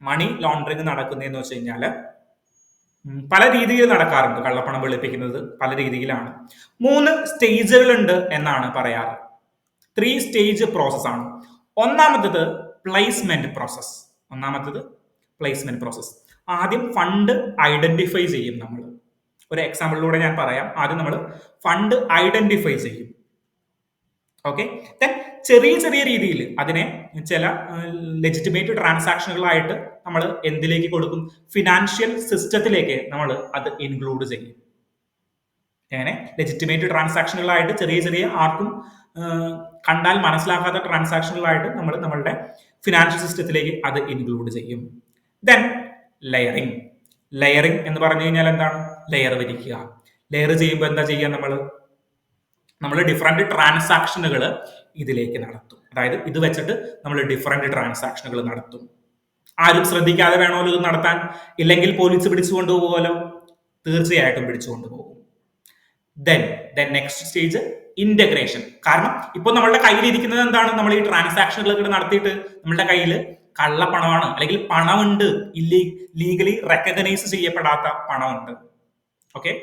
മണി ലോണ്ടറിങ് നടക്കുന്നതെന്ന് വെച്ച് കഴിഞ്ഞാൽ പല രീതിയിൽ നടക്കാറുണ്ട്. കള്ളപ്പണം വെളുപ്പിക്കുന്നത് പല രീതിയിലാണ്. 3 സ്റ്റേജുകളുണ്ട് എന്നാണ് പറയാറ്. 3 സ്റ്റേജ് പ്രോസസ് ആണ്. ഒന്നാമത്തത് പ്ലേസ്മെന്റ് പ്രോസസ്. ആദ്യം ഫണ്ട് ഐഡന്റിഫൈ ചെയ്യും നമ്മൾ. ഒരു എക്സാമ്പിളിലൂടെ ഞാൻ പറയാം. ആദ്യം നമ്മൾ ഫണ്ട് ഐഡന്റിഫൈ ചെയ്യും. ഓക്കെ, ദെൻ ചെറിയ ചെറിയ രീതിയിൽ അതിനെ ചില ലെജിറ്റിമേറ്റ് ട്രാൻസാക്ഷനുകളായിട്ട് നമ്മൾ എന്തിലേക്ക് കൊടുക്കും? ഫിനാൻഷ്യൽ സിസ്റ്റത്തിലേക്ക് നമ്മൾ അത് ഇൻക്ലൂഡ് ചെയ്യും. അങ്ങനെ ലെജിറ്റിമേറ്റ് ട്രാൻസാക്ഷനുകളായിട്ട് ചെറിയ ചെറിയ ആർക്കും കണ്ടാൽ മനസ്സിലാക്കാത്ത ട്രാൻസാക്ഷനുകളായിട്ട് നമ്മൾ നമ്മളുടെ ഫിനാൻഷ്യൽ സിസ്റ്റത്തിലേക്ക് അത് ഇൻക്ലൂഡ് ചെയ്യും. ദെൻ ലെയറിംഗ് എന്ന് പറഞ്ഞു കഴിഞ്ഞാൽ എന്താണ്? ലെയർ വരിക്കുക. ലെയർ ചെയ്യുമ്പോൾ എന്താ ചെയ്യുക? നമ്മൾ ഡിഫറെന്റ് ട്രാൻസാക്ഷനുകൾ ഇതിലേക്ക് നടത്തും. അതായത് ഇത് വെച്ചിട്ട് നമ്മൾ ഡിഫറെന്റ് ട്രാൻസാക്ഷനുകൾ നടത്തും. ആരും ശ്രദ്ധിക്കാതെ വേണമല്ലോ ഇത് നടത്താൻ, ഇല്ലെങ്കിൽ പോലീസ് പിടിച്ചുകൊണ്ട് പോകുമല്ലോ. തീർച്ചയായിട്ടും പിടിച്ചുകൊണ്ട് പോകും. Then next stage integration. കാരണം ഇപ്പൊ നമ്മളുടെ കയ്യിലിരിക്കുന്നത് എന്താണ്? നമ്മൾ ഈ ട്രാൻസാക്ഷനുകൾ നടത്തിയിട്ട് നമ്മളുടെ കയ്യിൽ കള്ളപ്പണമാണ്, അല്ലെങ്കിൽ പണമുണ്ട്, ലീഗലി റെക്കഗ്നൈസ് ചെയ്യപ്പെടാത്ത പണമുണ്ട്. ഓക്കെ,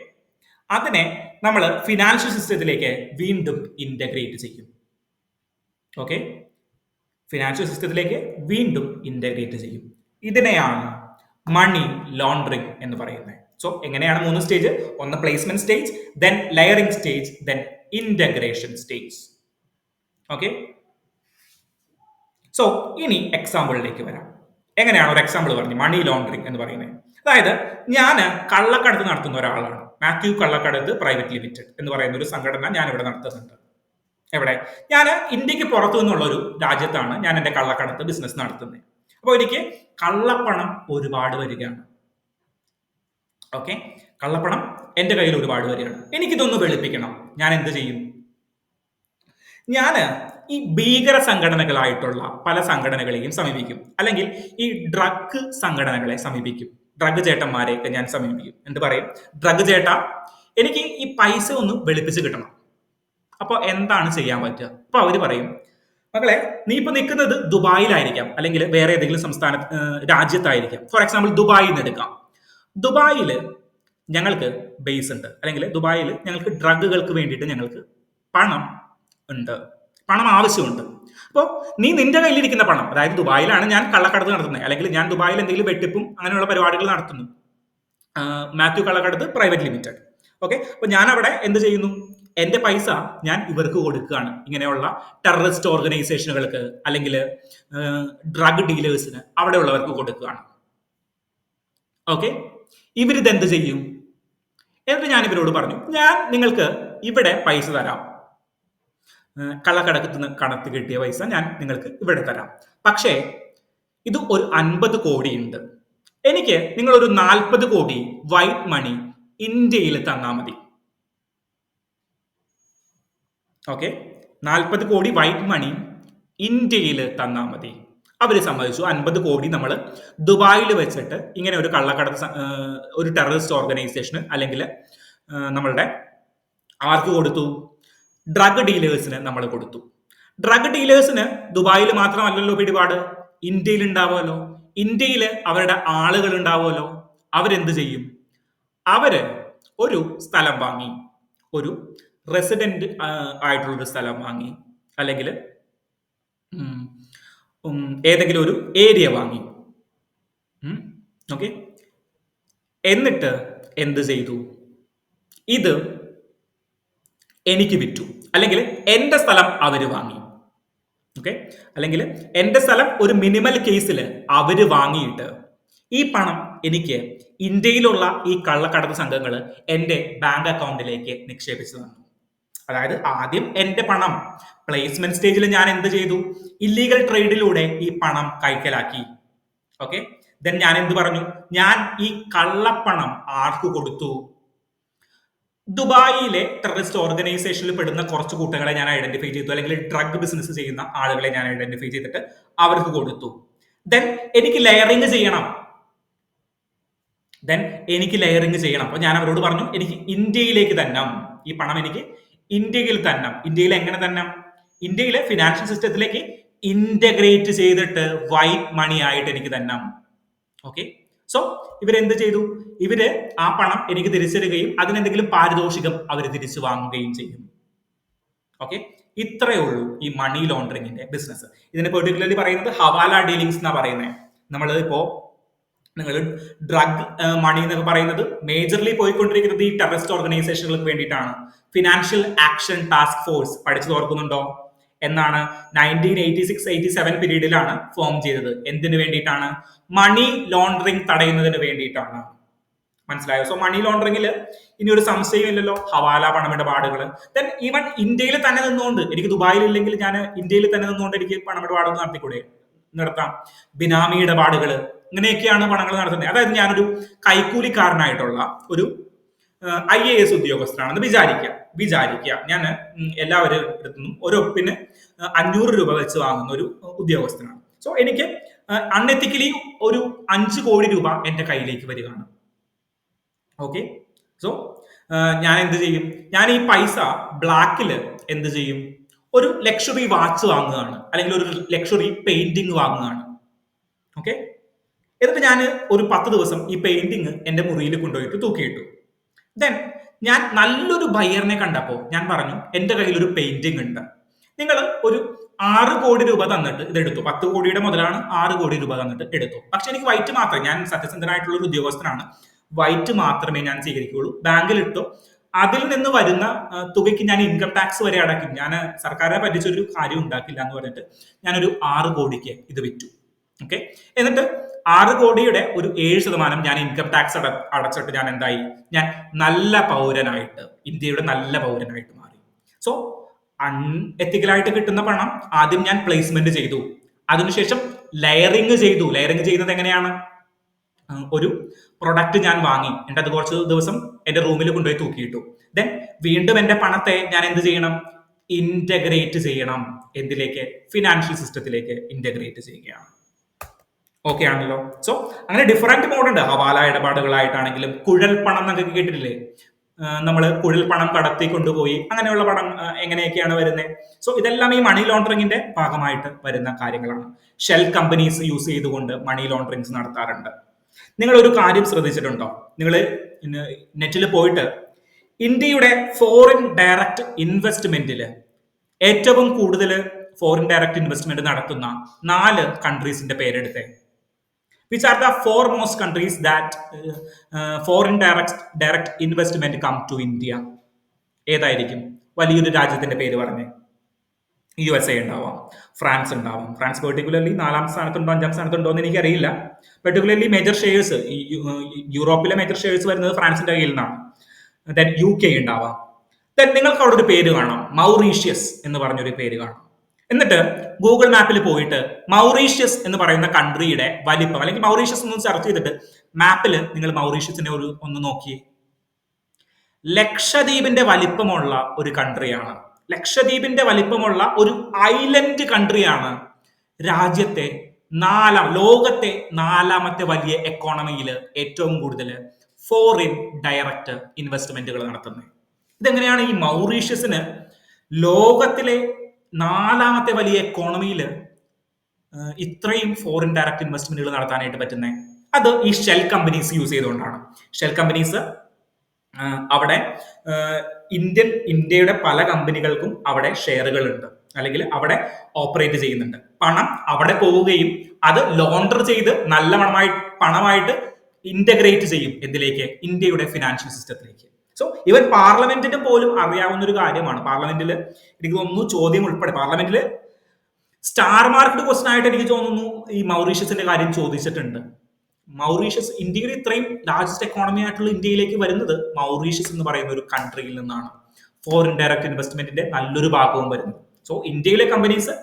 അതിനെ നമ്മൾ ഫിനാൻഷ്യൽ സിസ്റ്റത്തിലേക്ക് വീണ്ടും ഇന്റഗ്രേറ്റ് ചെയ്യും. ഓക്കെ, ഫിനാൻഷ്യൽ സിസ്റ്റത്തിലേക്ക് വീണ്ടും ഇന്റഗ്രേറ്റ് ചെയ്യും. ഇതിനെയാണ് മണി ലോണ്ടറിങ് എന്ന് പറയുന്നത്. സോ എങ്ങനെയാണ് 3 സ്റ്റേജ്? ഒന്ന് placement stage, then layering stage, then integration stage. Okay, so ഇനി എക്സാമ്പിളിലേക്ക് വരാം. എങ്ങനെയാണ് ഒരു എക്സാമ്പിൾ പറഞ്ഞു മണി ലോണ്ടറിങ് എന്ന് പറയുന്നത്? അതായത് ഞാൻ കള്ളക്കടത്ത് നടത്തുന്ന ഒരാളാണ്. മാത്യു കള്ളക്കടത്ത് പ്രൈവറ്റ് ലിമിറ്റഡ് എന്ന് പറയുന്ന ഒരു സംഘടന ഞാൻ ഇവിടെ നടത്തുന്നുണ്ട്. എവിടെ? ഞാൻ ഇന്ത്യക്ക് പുറത്തു നിന്നുള്ള ഒരു രാജ്യത്താണ് ഞാൻ എൻ്റെ കള്ളക്കടത്ത് ബിസിനസ് നടത്തുന്നത്. അപ്പോൾ എനിക്ക് കള്ളപ്പണം ഒരുപാട് വരികയാണ്. ഓക്കെ, കള്ളപ്പണം എൻ്റെ കയ്യിൽ ഒരുപാട് വരികയാണ്. എനിക്കിതൊന്ന് വെളുപ്പിക്കണം. ഞാൻ എന്ത് ചെയ്യും? ഞാൻ ഈ ഭീകര സംഘടനകളായിട്ടുള്ള പല സംഘടനകളെയും സമീപിക്കും, അല്ലെങ്കിൽ ഈ ഡ്രഗ് സംഘടനകളെ സമീപിക്കും. ഡ്രഗ് ചേട്ടന്മാരെയൊക്കെ ഞാൻ സമീപിക്കും. എന്ത് പറയും? ഡ്രഗ് ചേട്ടാ, എനിക്ക് ഈ പൈസ ഒന്ന് വെളുപ്പിച്ച് കിട്ടണം. അപ്പൊ എന്താണ് ചെയ്യാൻ പറ്റുക? അപ്പൊ അവര് പറയും, മകളെ, നീ ഇപ്പൊ നിൽക്കുന്നത് ദുബായിലായിരിക്കാം, അല്ലെങ്കിൽ വേറെ ഏതെങ്കിലും രാജ്യത്തായിരിക്കാം. ഫോർ എക്സാമ്പിൾ ദുബായിൽ നിന്ന് എടുക്കാം. ദുബായിൽ ഞങ്ങൾക്ക് ബേസ് ഉണ്ട്, അല്ലെങ്കിൽ ദുബായിൽ ഞങ്ങൾക്ക് ഡ്രഗുകൾക്ക് വേണ്ടിയിട്ട് ഞങ്ങൾക്ക് പണം ഉണ്ട്, പണം ആവശ്യമുണ്ട്. അപ്പോൾ നീ നിന്റെ കയ്യിലിരിക്കുന്ന പണം, അതായത് ദുബായിലാണ് ഞാൻ കള്ളക്കടത്ത് നടത്തുന്നത്, അല്ലെങ്കിൽ ഞാൻ ദുബായിൽ എന്തെങ്കിലും വെട്ടിപ്പും അങ്ങനെയുള്ള പരിപാടികൾ നടത്തുന്നു, മാത്യു കള്ളക്കടത്ത് പ്രൈവറ്റ് ലിമിറ്റഡ്. ഓക്കെ, അപ്പൊ ഞാൻ അവിടെ എന്ത് ചെയ്യുന്നു? എന്റെ പൈസ ഞാൻ ഇവർക്ക് കൊടുക്കുകയാണ്. ഇങ്ങനെയുള്ള ടെററിസ്റ്റ് ഓർഗനൈസേഷനുകൾക്ക്, അല്ലെങ്കിൽ ഡ്രഗ് ഡീലേഴ്സിന്, അവിടെയുള്ളവർക്ക് കൊടുക്കുകയാണ്. ഓക്കെ, ഇവരിതെന്ത് ചെയ്യും? എന്നിട്ട് ഞാൻ ഇവരോട് പറഞ്ഞു, ഞാൻ നിങ്ങൾക്ക് ഇവിടെ പൈസ തരാം, കള്ളക്കടത്ത് കടത്തി കിട്ടിയ പൈസ ഞാൻ നിങ്ങൾക്ക് ഇവിടെ തരാം. പക്ഷേ ഇത് ഒരു 50 കോടി ഉണ്ട്. എനിക്ക് നിങ്ങളൊരു 40 കോടി വൈറ്റ് മണി ഇന്ത്യയിൽ തന്നാൽ മതി. ഓക്കെ, 40 കോടി വൈറ്റ് മണി ഇന്ത്യയിൽ തന്നാൽ മതി. അവർ സമ്മതിച്ചു. 50 കോടി നമ്മൾ ദുബായിൽ വെച്ചിട്ട് ഇങ്ങനെ ഒരു കള്ളക്കടത്ത് ഒരു ടെററിസ്റ്റ് ഓർഗനൈസേഷന് അല്ലെങ്കിൽ നമ്മളുടെ ആർക്ക് കൊടുത്തു? ഡ്രഗ് ഡീലേഴ്സിന് നമ്മൾ കൊടുത്തു. ഡ്രഗ് ഡീലേഴ്സിന് ദുബായിൽ മാത്രമല്ലല്ലോ പിടിപാട്, ഇന്ത്യയിൽ ഉണ്ടാവുമല്ലോ. ഇന്ത്യയിൽ അവരുടെ ആളുകൾ ഉണ്ടാവുമല്ലോ. അവരെന്ത് ചെയ്യും? അവര് ഒരു സ്ഥലം വാങ്ങി, ഒരു റെസിഡന്റ് ആയിട്ടുള്ളൊരു സ്ഥലം വാങ്ങി, അല്ലെങ്കിൽ ഏതെങ്കിലും ഒരു ഏരിയ വാങ്ങി. ഓക്കെ, എന്നിട്ട് എന്ത് ചെയ്തു? ഇത് എനിക്ക് വിറ്റു, അല്ലെങ്കിൽ എന്റെ സ്ഥലം അവര് വാങ്ങി. ഓക്കെ, അല്ലെങ്കിൽ എന്റെ സ്ഥലം ഒരു മിനിമൽ കേസിൽ അവര് വാങ്ങിയിട്ട് ഈ പണം എനിക്ക് ഇന്ത്യയിലുള്ള ഈ കള്ളക്കടത്ത് സംഘങ്ങൾ എന്റെ ബാങ്ക് അക്കൗണ്ടിലേക്ക് നിക്ഷേപിച്ചു തന്നു. അതായത് ആദ്യം എന്റെ പണം പ്ലേസ്മെന്റ് സ്റ്റേജിൽ ഞാൻ എന്ത് ചെയ്തു? ഇല്ലീഗൽ ട്രേഡിലൂടെ ഈ പണം കൈക്കലാക്കി. ഓക്കെ, ദെൻ ഞാൻ എന്ത് പറഞ്ഞു? ഞാൻ ഈ കള്ളപ്പണം ആർക്ക് കൊടുത്തു? ദുബായിലെ ടെററിസ്റ്റ് ഓർഗനൈസേഷനിൽ പെടുന്ന കുറച്ച് കൂട്ടങ്ങളെ ഞാൻ ഐഡന്റിഫൈ ചെയ്തു, അല്ലെങ്കിൽ ഡ്രഗ് ബിസിനസ് ചെയ്യുന്ന ആളുകളെ ഞാൻ ഐഡന്റിഫൈ ചെയ്തിട്ട് അവർക്ക് കൊടുത്തു. ദെൻ എനിക്ക് ലെയറിങ് ചെയ്യണം. അപ്പൊ ഞാൻ അവരോട് പറഞ്ഞു, എനിക്ക് ഇന്ത്യയിലേക്ക് തന്നെ ഈ പണം എനിക്ക് ഇന്ത്യയിൽ തന്നെ. ഇന്ത്യയിൽ എങ്ങനെ തന്നെ? ഇന്ത്യയിലെ ഫിനാൻഷ്യൽ സിസ്റ്റത്തിലേക്ക് ഇന്റഗ്രേറ്റ് ചെയ്തിട്ട് വൈറ്റ് മണി ആയിട്ട് എനിക്ക് തന്നെ. ഓക്കെ, സോ ഇവരെന്ത് ചെയ്തു? ഇവര് ആ പണം എനിക്ക് തിരിച്ചെടുക്കുകയും അതിനെന്തെങ്കിലും പാരിതോഷികം അവർ തിരിച്ചു വാങ്ങുകയും ചെയ്യും. ഓക്കെ, ഇത്രയേ ഉള്ളൂ ഈ മണി ലോണ്ടറിങ്ങിന്റെ ബിസിനസ്. ഇതിനെ പെർട്ടിക്കുലർലി പറയുന്നത് ഹവാല ഡീലിംഗ്സ് എന്നാ പറയുന്നത്. നമ്മൾ ഇപ്പോ നിങ്ങൾ ഡ്രഗ് മണി എന്നൊക്കെ പറയുന്നത് മേജർലി പോയിക്കൊണ്ടിരിക്കുന്നത് ഈ ടെററിസ്റ്റ് ഓർഗനൈസേഷനുകൾക്ക് വേണ്ടിയിട്ടാണ്. ഫിനാൻഷ്യൽ ആക്ഷൻ ടാസ്ക് ഫോഴ്സ് പഠിച്ചു ഓർക്കുന്നുണ്ടോ? എന്നാണ് 1986-87 പീരീഡിലാണ് ഫോം ചെയ്തത്. എന്തിനു വേണ്ടിയിട്ടാണ്? മണി ലോണ്ടറിങ് തടയുന്നതിന് വേണ്ടിയിട്ടാണ്. മനസ്സിലായോ? സോ മണി ലോണ്ടറിംഗിൽ ഇനി ഒരു സംശയമില്ലല്ലോ. ഹവാല പണമിടപാടുകൾ, ദെൻ ഈവൻ ഇന്ത്യയിൽ തന്നെ നിന്നുകൊണ്ട്, എനിക്ക് ദുബായിൽ ഇല്ലെങ്കിൽ ഞാൻ ഇന്ത്യയിൽ തന്നെ നിന്നുകൊണ്ട് എനിക്ക് പണമിടപാടുകൾ നടത്താം. ബിനാമി ഇടപാടുകൾ, ഇങ്ങനെയൊക്കെയാണ് പണങ്ങൾ നടത്തുന്നത്. അതായത് ഞാനൊരു കൈക്കൂലിക്കാരനായിട്ടുള്ള ഒരു IAS ഉദ്യോഗസ്ഥനാണെന്ന് വിചാരിക്കുക. ഞാൻ എല്ലാവരും അടുത്തുനിന്നും ഒരൊപ്പിന് 500 രൂപ വെച്ച് വാങ്ങുന്ന ഒരു ഉദ്യോഗസ്ഥനാണ്. സോ എനിക്ക് അൺഎത്തിക്കലി ഒരു 5 കോടി രൂപ എന്റെ കയ്യിലേക്ക് വരികയാണ്. ഓക്കെ, സോ ഞാൻ എന്ത് ചെയ്യും? ഞാൻ ഈ പൈസ ബ്ലാക്കിൽ എന്ത് ചെയ്യും? ഒരു ലക്ഷറി വാച്ച് വാങ്ങുകയാണ്, അല്ലെങ്കിൽ ഒരു ലക്ഷറി പെയിന്റിങ് വാങ്ങുകയാണ്. ഓക്കെ, എന്നിട്ട് ഞാൻ ഒരു 10 ദിവസം ഈ പെയിന്റിങ് എന്റെ മുറിയിൽ കൊണ്ടുപോയിട്ട് തൂക്കിയിട്ടു. ദെൻ ഞാൻ നല്ലൊരു ബയറിനെ കണ്ടപ്പോൾ ഞാൻ പറഞ്ഞു, എന്റെ കയ്യിൽ ഒരു പെയിന്റിംഗ് ഉണ്ട്, നിങ്ങൾ ഒരു 6 കോടി രൂപ തന്നിട്ട് ഇത് എടുത്തു. 10 കോടിയുടെ മുതലാണ് 6 കോടി രൂപ തന്നിട്ട് എടുത്തു. പക്ഷെ എനിക്ക് വൈറ്റ് മാത്രമേ, ഞാൻ സത്യസന്ധനായിട്ടുള്ള ഒരു ഉദ്യോഗസ്ഥനാണ്, വൈറ്റ് മാത്രമേ ഞാൻ സ്വീകരിക്കുകയുള്ളൂ. ബാങ്കിൽ ഇട്ടു. അതിൽ നിന്ന് വരുന്ന തുകയ്ക്ക് ഞാൻ ഇൻകം ടാക്സ് വരെ അടയ്ക്കും. ഞാൻ സർക്കാരിനെ പറ്റിച്ചൊരു കാര്യം ഉണ്ടാക്കില്ല എന്ന് പറഞ്ഞിട്ട് ഞാനൊരു 6 കോടിക്ക് ഇത് വിറ്റു. ഓക്കെ, എന്നിട്ട് 6 കോടിയുടെ ഒരു 7% ഞാൻ ഇൻകം ടാക്സ് അടച്ചിട്ട് ഞാൻ എന്തായി? ഞാൻ നല്ല പൗരനായിട്ട്, ഇന്ത്യയുടെ നല്ല പൗരനായിട്ട് മാറി. സോ അൺഎത്തിക്കലായിട്ട് കിട്ടുന്ന പണം ആദ്യം ഞാൻ പ്ലേസ്മെന്റ് ചെയ്തു, അതിനുശേഷം ലെയറിങ് ചെയ്തു. ലെയറിങ് ചെയ്യുന്നത് എങ്ങനെയാണ്? ഒരു പ്രൊഡക്റ്റ് ഞാൻ വാങ്ങി, എന്നിട്ട് അത് കുറച്ച് ദിവസം എന്റെ റൂമിൽ കൊണ്ടുപോയി തൂക്കിയിട്ടു. ദെൻ വീണ്ടും എന്റെ പണത്തെ ഞാൻ എന്ത് ചെയ്യണം? ഇന്റഗ്രേറ്റ് ചെയ്യണം. എന്തിലേക്ക്? ഫിനാൻഷ്യൽ സിസ്റ്റത്തിലേക്ക് ഇന്റഗ്രേറ്റ് ചെയ്യുകയാണ്. ഓക്കെ ആണല്ലോ. സോ അങ്ങനെ ഡിഫറെന്റ് മോഡ് ഉണ്ട്. ഹവാല ഇടപാടുകളായിട്ടാണെങ്കിലും, കുഴൽപ്പണം എന്നൊക്കെ കേട്ടിട്ടില്ലേ? നമ്മൾ കുഴൽപ്പണം കടത്തി കൊണ്ടുപോയി, അങ്ങനെയുള്ള പണം എങ്ങനെയൊക്കെയാണ് വരുന്നത്? സോ ഇതെല്ലാം ഈ മണി ലോണ്ടറിങ്ങിന്റെ ഭാഗമായിട്ട് വരുന്ന കാര്യങ്ങളാണ്. ഷെൽ കമ്പനീസ് യൂസ് ചെയ്തുകൊണ്ട് മണി ലോണ്ടറിങ്സ് നടത്താറുണ്ട്. നിങ്ങൾ ഒരു കാര്യം ശ്രദ്ധിച്ചിട്ടുണ്ടോ? നിങ്ങൾ നെറ്റിൽ പോയിട്ട് ഇന്ത്യയുടെ ഫോറിൻ ഡയറക്റ്റ് ഇൻവെസ്റ്റ്മെന്റിൽ ഏറ്റവും കൂടുതൽ ഫോറിൻ ഡയറക്റ്റ് ഇൻവെസ്റ്റ്മെന്റ് നടത്തുന്ന 4 കൺട്രീസിന്റെ പേരെടുത്തേ. Which are the foremost countries that foreign direct investment come to India? ഏതായിരിക്കും? വലിയൊരു രാജ്യത്തിന്റെ പേര് പറഞ്ഞേ. USA ഉണ്ടാവാം, ഫ്രാൻസ് ഉണ്ടാവാം. ഫ്രാൻസ് പെർട്ടിക്കുലർലി 4ാം സ്ഥാനത്തുണ്ടോ 5ാം സ്ഥാനത്തുണ്ടോ എന്ന് എനിക്കറിയില്ല. പെർട്ടിക്കുലർലി മേജർ ഷെയർസ്, യൂറോപ്പിലെ മേജർ ഷെയർസ് വരുന്നത് ഫ്രാൻസിന്റെ കയ്യിൽ നിന്നാണ്. ദെൻ UK ഉണ്ടാവാം. Then നിങ്ങൾക്ക് അവിടെ ഒരു പേര് കാണാം, മൗറീഷ്യസ് എന്ന് പറഞ്ഞൊരു പേര് കാണാം. എന്നിട്ട് ഗൂഗിൾ മാപ്പിൽ പോയിട്ട് മൗറീഷ്യസ് എന്ന് പറയുന്ന കൺട്രിയുടെ വലിപ്പം, അല്ലെങ്കിൽ മൗറീഷ്യസ് ഒന്ന് സെർച്ച് ചെയ്തിട്ട് മാപ്പിൽ നിങ്ങൾ മൗറീഷ്യസിനെ ഒന്ന് നോക്കിയേ. ലക്ഷദ്വീപിന്റെ വലിപ്പമുള്ള ഒരു കൺട്രിയാണ്. ലക്ഷദ്വീപിന്റെ വലിപ്പമുള്ള ഒരു ഐലൻഡ് കൺട്രിയാണ്. രാജ്യത്തെ ലോകത്തെ 4ാമത്തെ വലിയ എക്കോണമിയിൽ ഏറ്റവും കൂടുതൽ ഫോറിൻ ഡയറക്റ്റ് ഇൻവെസ്റ്റ്മെന്റുകൾ നടത്തുന്നത്. ഇതെങ്ങനെയാണ് ഈ മൗറീഷ്യസിന് ലോകത്തിലെ 4ാമത്തെ വലിയ എക്കോണമിയിൽ ഇത്രയും ഫോറിൻ ഡയറക്റ്റ് ഇൻവെസ്റ്റ്മെന്റുകൾ നടത്താനായിട്ട് പറ്റുന്നത്? അത് ഈ ഷെൽ കമ്പനീസ് യൂസ് ചെയ്തുകൊണ്ടാണ്. ഷെൽ കമ്പനീസ് അവിടെ ഇന്ത്യയുടെ പല കമ്പനികൾക്കും അവിടെ ഷെയറുകളുണ്ട്, അല്ലെങ്കിൽ അവിടെ ഓപ്പറേറ്റ് ചെയ്യുന്നുണ്ട്. പണം അവിടെ പോവുകയും അത് ലോണ്ടർ ചെയ്ത് നല്ല പണമായിട്ട് ഇന്റഗ്രേറ്റ് ചെയ്യും. എന്തിലേക്ക്? ഇന്ത്യയുടെ ഫിനാൻഷ്യൽ സിസ്റ്റത്തിലേക്ക്. സോ ഇവൻ പാർലമെന്റിന് പോലും അറിയാവുന്ന ഒരു കാര്യമാണ്. പാർലമെന്റിൽ എനിക്ക് തോന്നുന്നു ചോദ്യം ഉൾപ്പെടെ പാർലമെന്റിൽ സ്റ്റാർ മാർക്കറ്റ് ക്വസ്റ്റൻ ആയിട്ട് എനിക്ക് തോന്നുന്നു ഈ മൗറീഷ്യസിന്റെ കാര്യം ചോദിച്ചിട്ടുണ്ട്. മൗറീഷ്യസ് ഇന്ത്യയുടെ ഇത്രയും ലാർജസ്റ്റ് എക്കോണമി ആയിട്ടുള്ള ഇന്ത്യയിലേക്ക് വരുന്നത് മൗറീഷ്യസ് എന്ന് പറയുന്ന ഒരു കൺട്രിയിൽ നിന്നാണ്. ഫോറിൻ ഡയറക്റ്റ് ഇൻവെസ്റ്റ്മെന്റിന്റെ നല്ലൊരു ഭാഗവും വരുന്നത്. സോ ഇന്ത്യയിലെ കമ്പനീസ്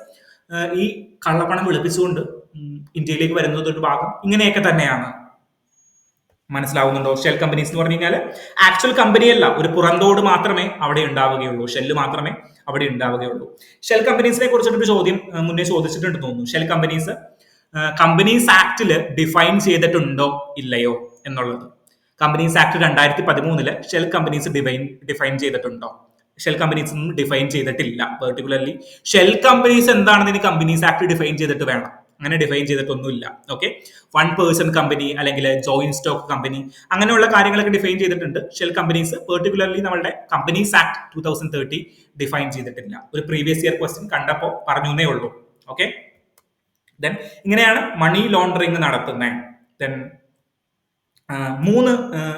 ഈ കള്ളപ്പണം വെളുപ്പിച്ചുകൊണ്ട് ഇന്ത്യയിലേക്ക് വരുന്നത് ഒരു ഭാഗം ഇങ്ങനെയൊക്കെ തന്നെയാണ്. മനസ്സിലാവുന്നുണ്ടോ? ഷെൽ കമ്പനീസ് എന്ന് പറഞ്ഞു കഴിഞ്ഞാൽ ആക്ച്വൽ കമ്പനിയല്ല, ഒരു പുറന്തോട് മാത്രമേ അവിടെ ഉണ്ടാവുകയുള്ളൂ, ഷെല്ല് മാത്രമേ അവിടെ ഉണ്ടാവുകയുള്ളൂ. ഷെൽ കമ്പനീസിനെ കുറിച്ചിട്ടൊരു ചോദ്യം മുന്നേ ചോദിച്ചിട്ടുണ്ട് തോന്നുന്നു. ഷെൽ കമ്പനീസ് ആക്ടില് ഡിഫൈൻ ചെയ്തിട്ടുണ്ടോ ഇല്ലയോ എന്നുള്ളത്. Companies act 2013 shell companies define ചെയ്തിട്ടുണ്ടോ? ഷെൽ കമ്പനീസ് ഒന്നും ഡിഫൈൻ ചെയ്തിട്ടില്ല. പെർട്ടിക്കുലർലി ഷെൽ കമ്പനീസ് എന്താണെന്ന് ഇനി കമ്പനീസ് ആക്ട് ഡിഫൈൻ ചെയ്തിട്ട് വേണം. അങ്ങനെ ഡിഫൈൻ ചെയ്തിട്ടൊന്നുമില്ല. ഓക്കെ, 1 പേഴ്സൺ കമ്പനി അല്ലെങ്കിൽ ജോയിന്റ് സ്റ്റോക്ക് കമ്പനി അങ്ങനെയുള്ള കാര്യങ്ങളൊക്കെ ഡിഫൈൻ ചെയ്തിട്ടുണ്ട്. ഷെൽ കമ്പനീസ് പെർട്ടിക്കുലർലി നമ്മളുടെ കമ്പനീസ് ആക്ട് 2030 ഡിഫൈൻ ചെയ്തിട്ടില്ല. ഒരു പ്രീവിയസ് ഇയർ ക്വസ്റ്റ്യൻ കണ്ടപ്പോൾ പറഞ്ഞേ ഉള്ളൂ. ഓക്കെ, ദെൻ ഇങ്ങനെയാണ് മണി ലോണ്ടറിങ് നടത്തുന്നത്. ദെൻ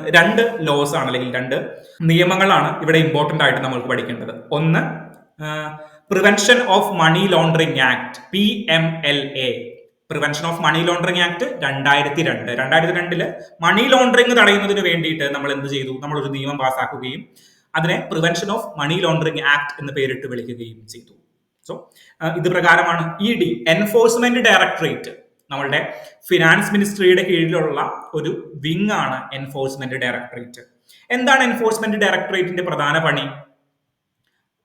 2 ലോസ് ആണ്, അല്ലെങ്കിൽ 2 നിയമങ്ങളാണ് ഇവിടെ ഇമ്പോർട്ടന്റ് ആയിട്ട് നമ്മൾക്ക് പഠിക്കേണ്ടത്. ഒന്ന്, prevention of money laundering act, PMLA. Prevention of money laundering act 2002 money laundering തടയുന്നതിന് വേണ്ടിയിട്ട് നമ്മൾ എന്ത് ചെയ്തു? നമ്മളൊരു നിയമം പാസ്സാക്കുകയും അതിനെ prevention of money laundering act എന്ന് പേരിട്ട് വിളിക്കുകയും ചെയ്തു. സോ ഇത് പ്രകാരമാണ് ED, എൻഫോഴ്സ്മെന്റ് ഡയറക്ടറേറ്റ്, നമ്മളുടെ ഫിനാൻസ് മിനിസ്ട്രിയുടെ കീഴിലുള്ള ഒരു വിങ് ആണ് എൻഫോഴ്സ്മെന്റ് ഡയറക്ടറേറ്റ്. എന്താണ് എൻഫോഴ്സ്മെന്റ് ഡയറക്ടറേറ്റിന്റെ പ്രധാന പണി?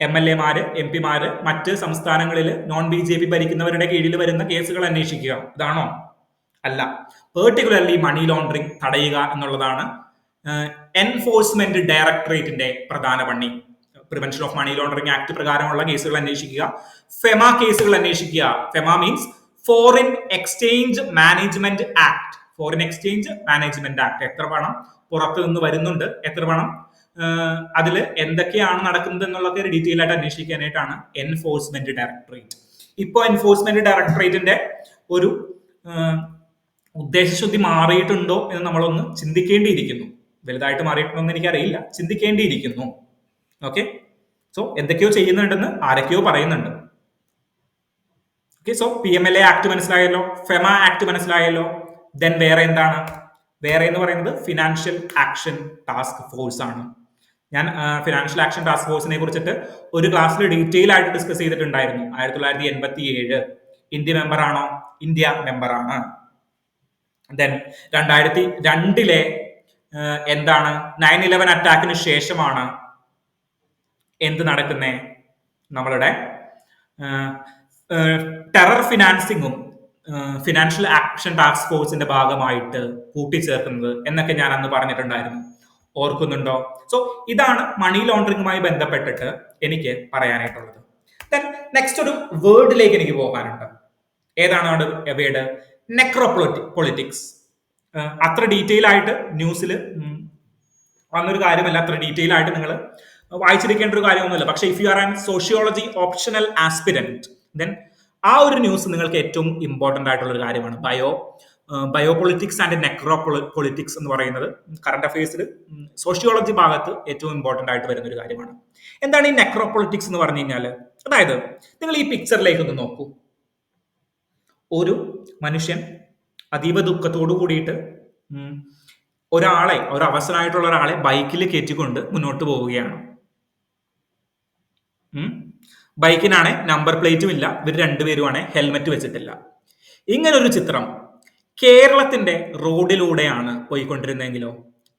MLA മാര്, MP മാര് മറ്റ് സംസ്ഥാനങ്ങളിൽ നോൺ BJP ഭരിക്കുന്നവരുടെ കീഴിൽ വരുന്ന കേസുകൾ അന്വേഷിക്കുക, ഇതാണോ? അല്ല. പെർട്ടിക്കുലർലി മണി ലോണ്ടറിങ് തടയുക എന്നുള്ളതാണ് എൻഫോഴ്സ്മെന്റ് ഡയറക്ടറേറ്റിന്റെ പ്രധാന പണി. Prevention of money laundering act പ്രകാരമുള്ള കേസുകൾ അന്വേഷിക്കുക, ഫെമ കേസുകൾ അന്വേഷിക്കുക. FEMA means foreign exchange management act. Foreign exchange management act. എത്ര പണം പുറത്തു നിന്ന് വരുന്നുണ്ട്, എത്ര പണം അതിൽ എന്തൊക്കെയാണ് നടക്കുന്നത് എന്നുള്ളതൊക്കെ ഡീറ്റെയിൽ ആയിട്ട് അന്വേഷിക്കാനായിട്ടാണ് എൻഫോഴ്സ്മെന്റ് ഡയറക്ടറേറ്റ്. ഇപ്പോൾ എൻഫോഴ്സ്മെന്റ് ഡയറക്ടറേറ്റിന്റെ ഒരു ഉദ്ദേശശുദ്ധി മാറിയിട്ടുണ്ടോ എന്ന് നമ്മളൊന്ന് ചിന്തിക്കേണ്ടിയിരിക്കുന്നു. വലുതായിട്ട് മാറിയിട്ടുണ്ടോ എന്ന് എനിക്കറിയില്ല, ചിന്തിക്കേണ്ടിയിരിക്കുന്നു. ഓക്കെ, സോ എന്തൊക്കെയോ ചെയ്യുന്നുണ്ടെന്ന് ആരൊക്കെയോ പറയുന്നുണ്ട്. ഓക്കെ, സോ PMLA ആക്ട് മനസ്സിലായല്ലോ, ഫെമ ആക്ട് മനസ്സിലായല്ലോ. ദെൻ വേറെ എന്താണ്? വേറെ എന്ന് പറയുന്നത് ഫിനാൻഷ്യൽ ആക്ഷൻ ടാസ്ക് ഫോഴ്സ് ആണ്. ഞാൻ ഫിനാൻഷ്യൽ ആക്ഷൻ ടാസ്ക് ഫോഴ്സിനെ കുറിച്ചിട്ട് ഒരു ക്ലാസ്സിൽ ഡീറ്റെയിൽ ആയിട്ട് ഡിസ്കസ് ചെയ്തിട്ടുണ്ടായിരുന്നു. 1987 ഇന്ത്യ മെമ്പർ ആണോ? ഇന്ത്യ മെമ്പർ ആണ്. ദെൻ 2002 എന്താണ്? 9/11 അറ്റാക്കിന് ശേഷമാണ് എന്ത് നടക്കുന്നേ? നമ്മളുടെ ടെറർ ഫിനാൻസിങ്ങും ഫിനാൻഷ്യൽ ആക്ഷൻ ടാസ്ക് ഫോഴ്സിന്റെ ഭാഗമായിട്ട് കൂട്ടിച്ചേർക്കുന്നത് എന്നൊക്കെ ഞാൻ അന്ന് പറഞ്ഞിട്ടുണ്ടായിരുന്നു. ഓർക്കുന്നുണ്ടോ? സോ ഇതാണ് മണി ലോണ്ടറിങ്ങുമായി ബന്ധപ്പെട്ടിട്ട് എനിക്ക് പറയാനായിട്ടുള്ളത്. ദെൻ നെക്സ്റ്റ് ഒരു വേർഡിലേക്ക് എനിക്ക് പോകാനുണ്ട്. ഏതാണ് അവിടെ വേർഡ്? നെക്രോപൊളിറ്റിക്സ്. അത്ര ഡീറ്റെയിൽ ആയിട്ട് ന്യൂസിൽ വന്നൊരു കാര്യമല്ല, അത്ര ഡീറ്റെയിൽ ആയിട്ട് നിങ്ങൾ വായിച്ചിരിക്കേണ്ട ഒരു കാര്യമൊന്നുമില്ല. പക്ഷെ if you are an sociology optional aspirant, then ആ ഒരു ന്യൂസ് നിങ്ങൾക്ക് ഏറ്റവും ഇമ്പോർട്ടന്റ് ആയിട്ടുള്ള ഒരു കാര്യമാണ്. ബയോപൊളിറ്റിക്സ് ആൻഡ് നെക്രോപൊളിറ്റിക്സ് എന്ന് പറയുന്നത് കറണ്ട് അഫയേഴ്സിൽ സോഷ്യോളജി ഭാഗത്ത് ഏറ്റവും ഇമ്പോർട്ടന്റ് ആയിട്ട് വരുന്ന ഒരു കാര്യമാണ്. എന്താണ് ഈ നെക്രോപൊളിറ്റിക്സ് എന്ന് പറഞ്ഞു കഴിഞ്ഞാൽ? അതായത് നിങ്ങൾ ഈ പിക്ചറിലേക്ക് ഒന്ന് നോക്കൂ. ഒരു മനുഷ്യൻ അതീവ ദുഃഖത്തോടു കൂടിയിട്ട് ഒരു അവസരമായിട്ടുള്ള ഒരാളെ ബൈക്കിൽ കയറ്റിക്കൊണ്ട് മുന്നോട്ട് പോവുകയാണ്. ബൈക്കിനാണ് നമ്പർ പ്ലേറ്റും ഇല്ല, ഇവർ രണ്ടുപേരുമാണ് ഹെൽമെറ്റ് വെച്ചിട്ടില്ല. ഇങ്ങനൊരു ചിത്രം കേരളത്തിന്റെ റോഡിലൂടെയാണ് പോയിക്കൊണ്ടിരുന്നതെങ്കിലോ,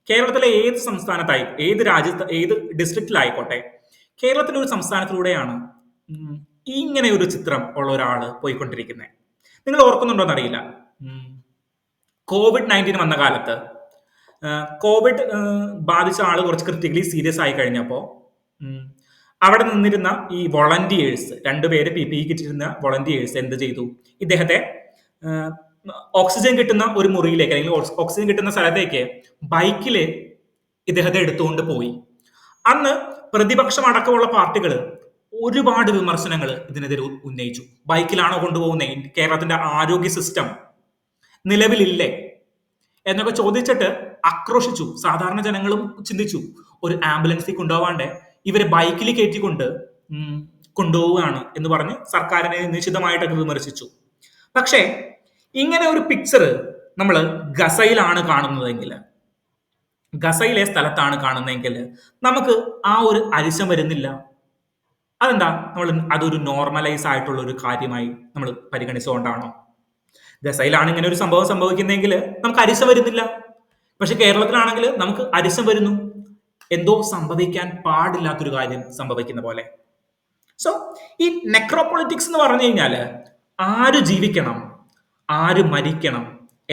കേരളത്തിലെ ഏത് സംസ്ഥാനത്തായി, ഏത് രാജ്യത്ത്, ഏത് ഡിസ്ട്രിക്റ്റിലായിക്കോട്ടെ, കേരളത്തിലെ ഒരു സംസ്ഥാനത്തിലൂടെയാണ് ഇങ്ങനെ ഒരു ചിത്രം ഉള്ള ഒരാള് പോയിക്കൊണ്ടിരിക്കുന്നത്. നിങ്ങൾ ഓർക്കുന്നുണ്ടോ എന്നറിയില്ല. COVID-19 വന്ന കാലത്ത് കോവിഡ് ബാധിച്ച ആള് കുറച്ച് ക്രിട്ടിക്കലി സീരിയസ് ആയി കഴിഞ്ഞപ്പോൾ അവിടെ നിന്നിരുന്ന ഈ വോളണ്ടിയേഴ്സ്, രണ്ടുപേര് PPE കിട്ടിയിരുന്ന വോളണ്ടിയേഴ്സ് എന്ത് ചെയ്തു, ഇദ്ദേഹത്തെ ഓക്സിജൻ കിട്ടുന്ന ഒരു മുറിയിലേക്ക്, അല്ലെങ്കിൽ ഓക്സിജൻ കിട്ടുന്ന സ്ഥലത്തേക്ക് ബൈക്കില് ഇദ്ദേഹത്തെ എടുത്തുകൊണ്ട് പോയി. അന്ന് പ്രതിപക്ഷം അടക്കമുള്ള പാർട്ടികൾ ഒരുപാട് വിമർശനങ്ങൾ ഇതിനെതിരെ ഉന്നയിച്ചു. ബൈക്കിലാണോ കൊണ്ടുപോകുന്നത്, കേരളത്തിന്റെ ആരോഗ്യ സിസ്റ്റം നിലവിലില്ലേ എന്നൊക്കെ ചോദിച്ചിട്ട് ആക്രോശിച്ചു. സാധാരണ ജനങ്ങളും ചിന്തിച്ചു, ഒരു ആംബുലൻസിൽ കൊണ്ടുപോകാണ്ട് ഇവരെ ബൈക്കിൽ കയറ്റിക്കൊണ്ട് കൊണ്ടുപോവുകയാണ് എന്ന് പറഞ്ഞ് സർക്കാരിനെ നിശിതമായിട്ടൊക്കെ വിമർശിച്ചു. പക്ഷേ ഇങ്ങനെ ഒരു പിക്ചർ നമ്മൾ ഗസയിലാണ് കാണുന്നതെങ്കിൽ, ഗസയിലെ സ്ഥലത്താണ് കാണുന്നതെങ്കിൽ നമുക്ക് ആ ഒരു അരിശം വരുന്നില്ല. അതെന്താ, നമ്മൾ അതൊരു നോർമലൈസ് ആയിട്ടുള്ള ഒരു കാര്യമായി നമ്മൾ പരിഗണിച്ചുകൊണ്ടാണോ? ഗസയിലാണ് ഇങ്ങനെ ഒരു സംഭവം സംഭവിക്കുന്നതെങ്കിൽ നമുക്ക് അരിശം വരുന്നില്ല. പക്ഷെ കേരളത്തിലാണെങ്കിൽ നമുക്ക് അരിശം വരുന്നു. എന്തോ സംഭവിക്കാൻ പാടില്ലാത്തൊരു കാര്യം സംഭവിക്കുന്ന പോലെ. സോ ഈ നെക്രോപൊളിറ്റിക്സ് എന്ന് പറഞ്ഞു കഴിഞ്ഞാൽ ആര് ജീവിക്കണം, ആര് മരിക്കണം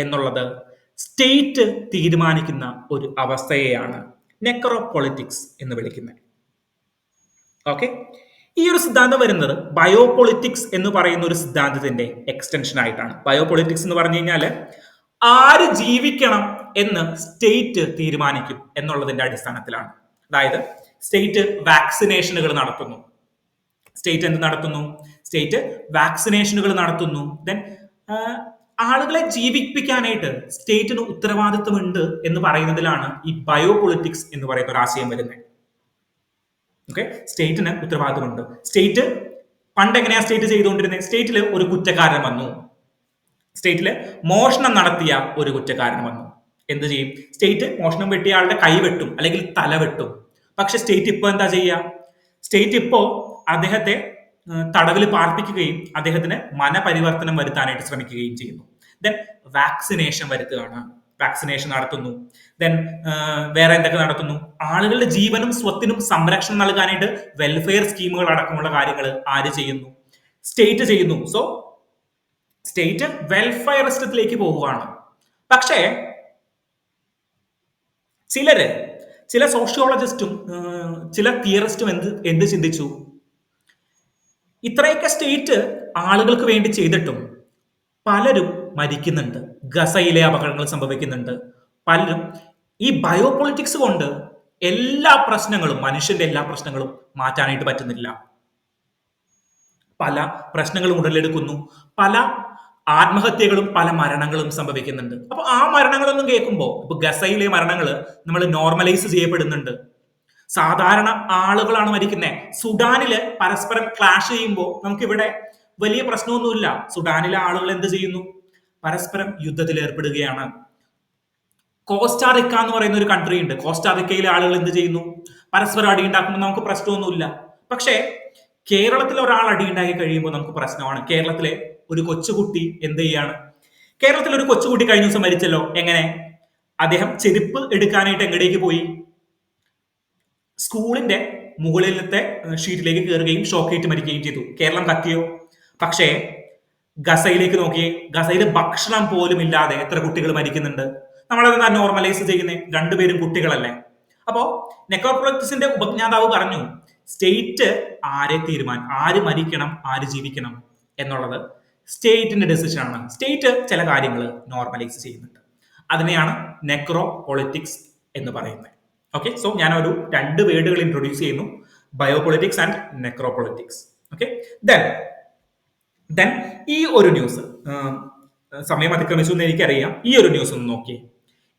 എന്നുള്ളത് സ്റ്റേറ്റ് തീരുമാനിക്കുന്ന ഒരു അവസ്ഥയെയാണ് നെക്രോപൊളിറ്റിക്സ് എന്ന് വിളിക്കുന്നത്. ഓക്കെ, ഈ ഒരു സിദ്ധാന്തം വരുന്നത് ബയോപൊളിറ്റിക്സ് എന്ന് പറയുന്ന ഒരു സിദ്ധാന്തത്തിന്റെ എക്സ്റ്റൻഷൻ ആയിട്ടാണ്. ബയോപൊളിറ്റിക്സ് എന്ന് പറഞ്ഞു കഴിഞ്ഞാൽ ആര് ജീവിക്കണം എന്ന് സ്റ്റേറ്റ് തീരുമാനിക്കും എന്നുള്ളതിന്റെ അടിസ്ഥാനത്തിലാണ്. അതായത് സ്റ്റേറ്റ് വാക്സിനേഷനുകൾ നടത്തുന്നു. സ്റ്റേറ്റ് എന്ത് നടത്തുന്നു? സ്റ്റേറ്റ് വാക്സിനേഷനുകൾ നടത്തുന്നു. ദെൻ ആളുകളെ ജീവിപ്പിക്കാനായിട്ട് സ്റ്റേറ്റിന് ഉത്തരവാദിത്വമുണ്ട് എന്ന് പറയുന്നതിലാണ് ഈ ബയോപൊളിറ്റിക്സ് എന്ന് പറയുന്ന ഒരു ആശയം വരുന്നത്. ഓക്കെ, സ്റ്റേറ്റിന് ഉത്തരവാദിത്വമുണ്ട്. സ്റ്റേറ്റ് പണ്ട് എങ്ങനെയാ സ്റ്റേറ്റ് ചെയ്തുകൊണ്ടിരുന്നത്? സ്റ്റേറ്റിൽ ഒരു കുറ്റക്കാരൻ വന്നു, സ്റ്റേറ്റിൽ മോഷണം നടത്തിയ ഒരു കുറ്റക്കാരൻ വന്നു, എന്ത് ചെയ്യും? സ്റ്റേറ്റ് മോഷണം വെട്ടിയ ആളുടെ കൈ വെട്ടും അല്ലെങ്കിൽ തല വെട്ടും. പക്ഷെ സ്റ്റേറ്റ് ഇപ്പൊ എന്താ ചെയ്യുക? സ്റ്റേറ്റ് ഇപ്പോ അദ്ദേഹത്തെ തടവിൽ പാർപ്പിക്കുകയും അദ്ദേഹത്തിന് മനപരിവർത്തനം വരുത്താനായിട്ട് ശ്രമിക്കുകയും ചെയ്യുന്നു. ദെൻ വാക്സിനേഷൻ വരുത്തുകയാണ്, വാക്സിനേഷൻ നടത്തുന്നു. ദെൻ വേറെ എന്തൊക്കെ നടത്തുന്നു? ആളുകളുടെ ജീവനും സ്വത്തിനും സംരക്ഷണം നൽകാനായിട്ട് വെൽഫെയർ സ്കീമുകൾ അടക്കമുള്ള കാര്യങ്ങൾ ആര് ചെയ്യുന്നു? സ്റ്റേറ്റ് ചെയ്യുന്നു. സോ സ്റ്റേറ്റ് വെൽഫെയറിസത്തിലേക്ക് പോവുകയാണ്. പക്ഷേ ചില സോഷ്യോളജിസ്റ്റും ചില തിയറിസ്റ്റും എന്ത് ചിന്തിച്ചു? ഇത്രയൊക്കെ സ്റ്റേറ്റ് ആളുകൾക്ക് വേണ്ടി ചെയ്തിട്ടും പലരും മരിക്കുന്നുണ്ട്, ഗസയിലെ അപകടങ്ങൾ സംഭവിക്കുന്നുണ്ട്. പലരും ഈ ബയോപൊളിറ്റിക്സ് കൊണ്ട് എല്ലാ പ്രശ്നങ്ങളും, മനുഷ്യന്റെ എല്ലാ പ്രശ്നങ്ങളും മാറ്റാനായിട്ട് പറ്റുന്നില്ല. പല പ്രശ്നങ്ങളും ഉടലെടുക്കുന്നു, പല ആത്മഹത്യകളും പല മരണങ്ങളും സംഭവിക്കുന്നുണ്ട്. അപ്പൊ ആ മരണങ്ങളൊന്നും കേൾക്കുമ്പോൾ, ഇപ്പൊ ഗസയിലെ മരണങ്ങൾ നമ്മൾ നോർമലൈസ് ചെയ്യപ്പെടുന്നുണ്ട്. സാധാരണ ആളുകളാണ് മരിക്കുന്നത്. സുഡാനില് പരസ്പരം ക്ലാഷ് ചെയ്യുമ്പോൾ നമുക്കിവിടെ വലിയ പ്രശ്നമൊന്നുമില്ല. സുഡാനിലെ ആളുകൾ എന്ത് ചെയ്യുന്നു? പരസ്പരം യുദ്ധത്തിൽ ഏർപ്പെടുകയാണ്. കോസ്റ്റാറിക്ക എന്ന് പറയുന്ന ഒരു കൺട്രി ഉണ്ട്. കോസ്റ്റാറിക്കയിലെ ആളുകൾ എന്ത് ചെയ്യുന്നു? പരസ്പരം അടിയുണ്ടാക്കുമ്പോൾ നമുക്ക് പ്രശ്നമൊന്നുമില്ല. പക്ഷേ കേരളത്തിൽ ഒരാൾ അടിയുണ്ടാക്കി കഴിയുമ്പോൾ നമുക്ക് പ്രശ്നമാണ്. കേരളത്തിലെ ഒരു കൊച്ചുകുട്ടി എന്ത് ചെയ്യാണ്? കേരളത്തിൽ ഒരു കൊച്ചുകുട്ടി കഴിഞ്ഞ ദിവസം മരിച്ചല്ലോ. എങ്ങനെ? അദ്ദേഹം ചെരുപ്പ് എടുക്കാനായിട്ട് എങ്ങടേക്ക് പോയി? സ്കൂളിന്റെ മുകളിലത്തെ ഷീറ്റിലേക്ക് കയറുകയും ഷോക്കേറ്റ് മരിക്കുകയും ചെയ്തു. കേരളം കത്തിയോ? പക്ഷേ ഗസയിലേക്ക് നോക്കിയേ, ഗസയിൽ ഭക്ഷണം പോലും ഇല്ലാതെ എത്ര കുട്ടികൾ മരിക്കുന്നുണ്ട്. നമ്മളത് നോർമലൈസ് ചെയ്യുന്നേ, രണ്ടുപേരും കുട്ടികളല്ലേ. അപ്പോ നെക്രോപൊളിറ്റിക്സിന്റെ ഉപജ്ഞാതാവ് പറഞ്ഞു, സ്റ്റേറ്റ് ആര് മരിക്കണം, ആര് ജീവിക്കണം എന്നുള്ളത് സ്റ്റേറ്റിന്റെ ഡെസിഷൻ ആണ്. സ്റ്റേറ്റ് ചില കാര്യങ്ങൾ നോർമലൈസ് ചെയ്യുന്നുണ്ട്. അതിനെയാണ് നെക്രോപൊളിറ്റിക്സ് എന്ന് പറയുന്നത്. ഓക്കെ, സോ ഞാൻ ഒരു 2 വേർഡുകൾ ഇൻട്രൊഡ്യൂസ് ചെയ്യുന്നു, ബയോപൊളിറ്റിക്സ് ആൻഡ് നെക്രോപൊളിറ്റിക്സ്. ഓക്കെ, ദെൻ ഈ ഒരു ന്യൂസ്, സമയം അതിക്രമിച്ചു എന്ന് എനിക്കറിയാം, ഈ ഒരു ന്യൂസ് ഒന്ന് നോക്കി.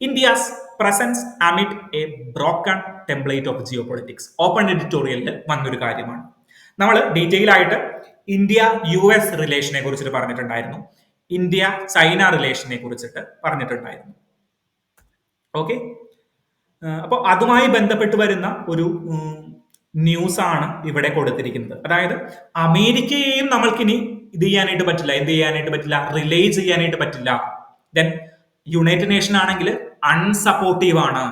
India's presence amid a broken template of geopolitics. Open എഡിറ്റോറിയലിൽ വന്നൊരു കാര്യമാണ്. നമ്മൾ ഡീറ്റെയിൽ ആയിട്ട് ഇന്ത്യ US റിലേഷനെ കുറിച്ചിട്ട് പറഞ്ഞിട്ടുണ്ടായിരുന്നു, ഇന്ത്യ ചൈന റിലേഷനെ കുറിച്ചിട്ട് പറഞ്ഞിട്ടുണ്ടായിരുന്നു. ഓക്കെ, അപ്പോൾ അതുമായി ബന്ധപ്പെട്ട് വരുന്ന ഒരു ന്യൂസ് ആണ് ഇവിടെ കൊടുത്തിരിക്കുന്നത്. അതായത് അമേരിക്കയെയും നമ്മൾക്കിനി ഇത് ചെയ്യാനായിട്ട് പറ്റില്ല, എന്ത് ചെയ്യാനായിട്ട് പറ്റില്ല, റിലേ ചെയ്യാനായിട്ട് പറ്റില്ല. ദെൻ യുണൈറ്റഡ് നേഷൻ ആണെങ്കിൽ അൺസപ്പോർട്ടീവ് ആണ്.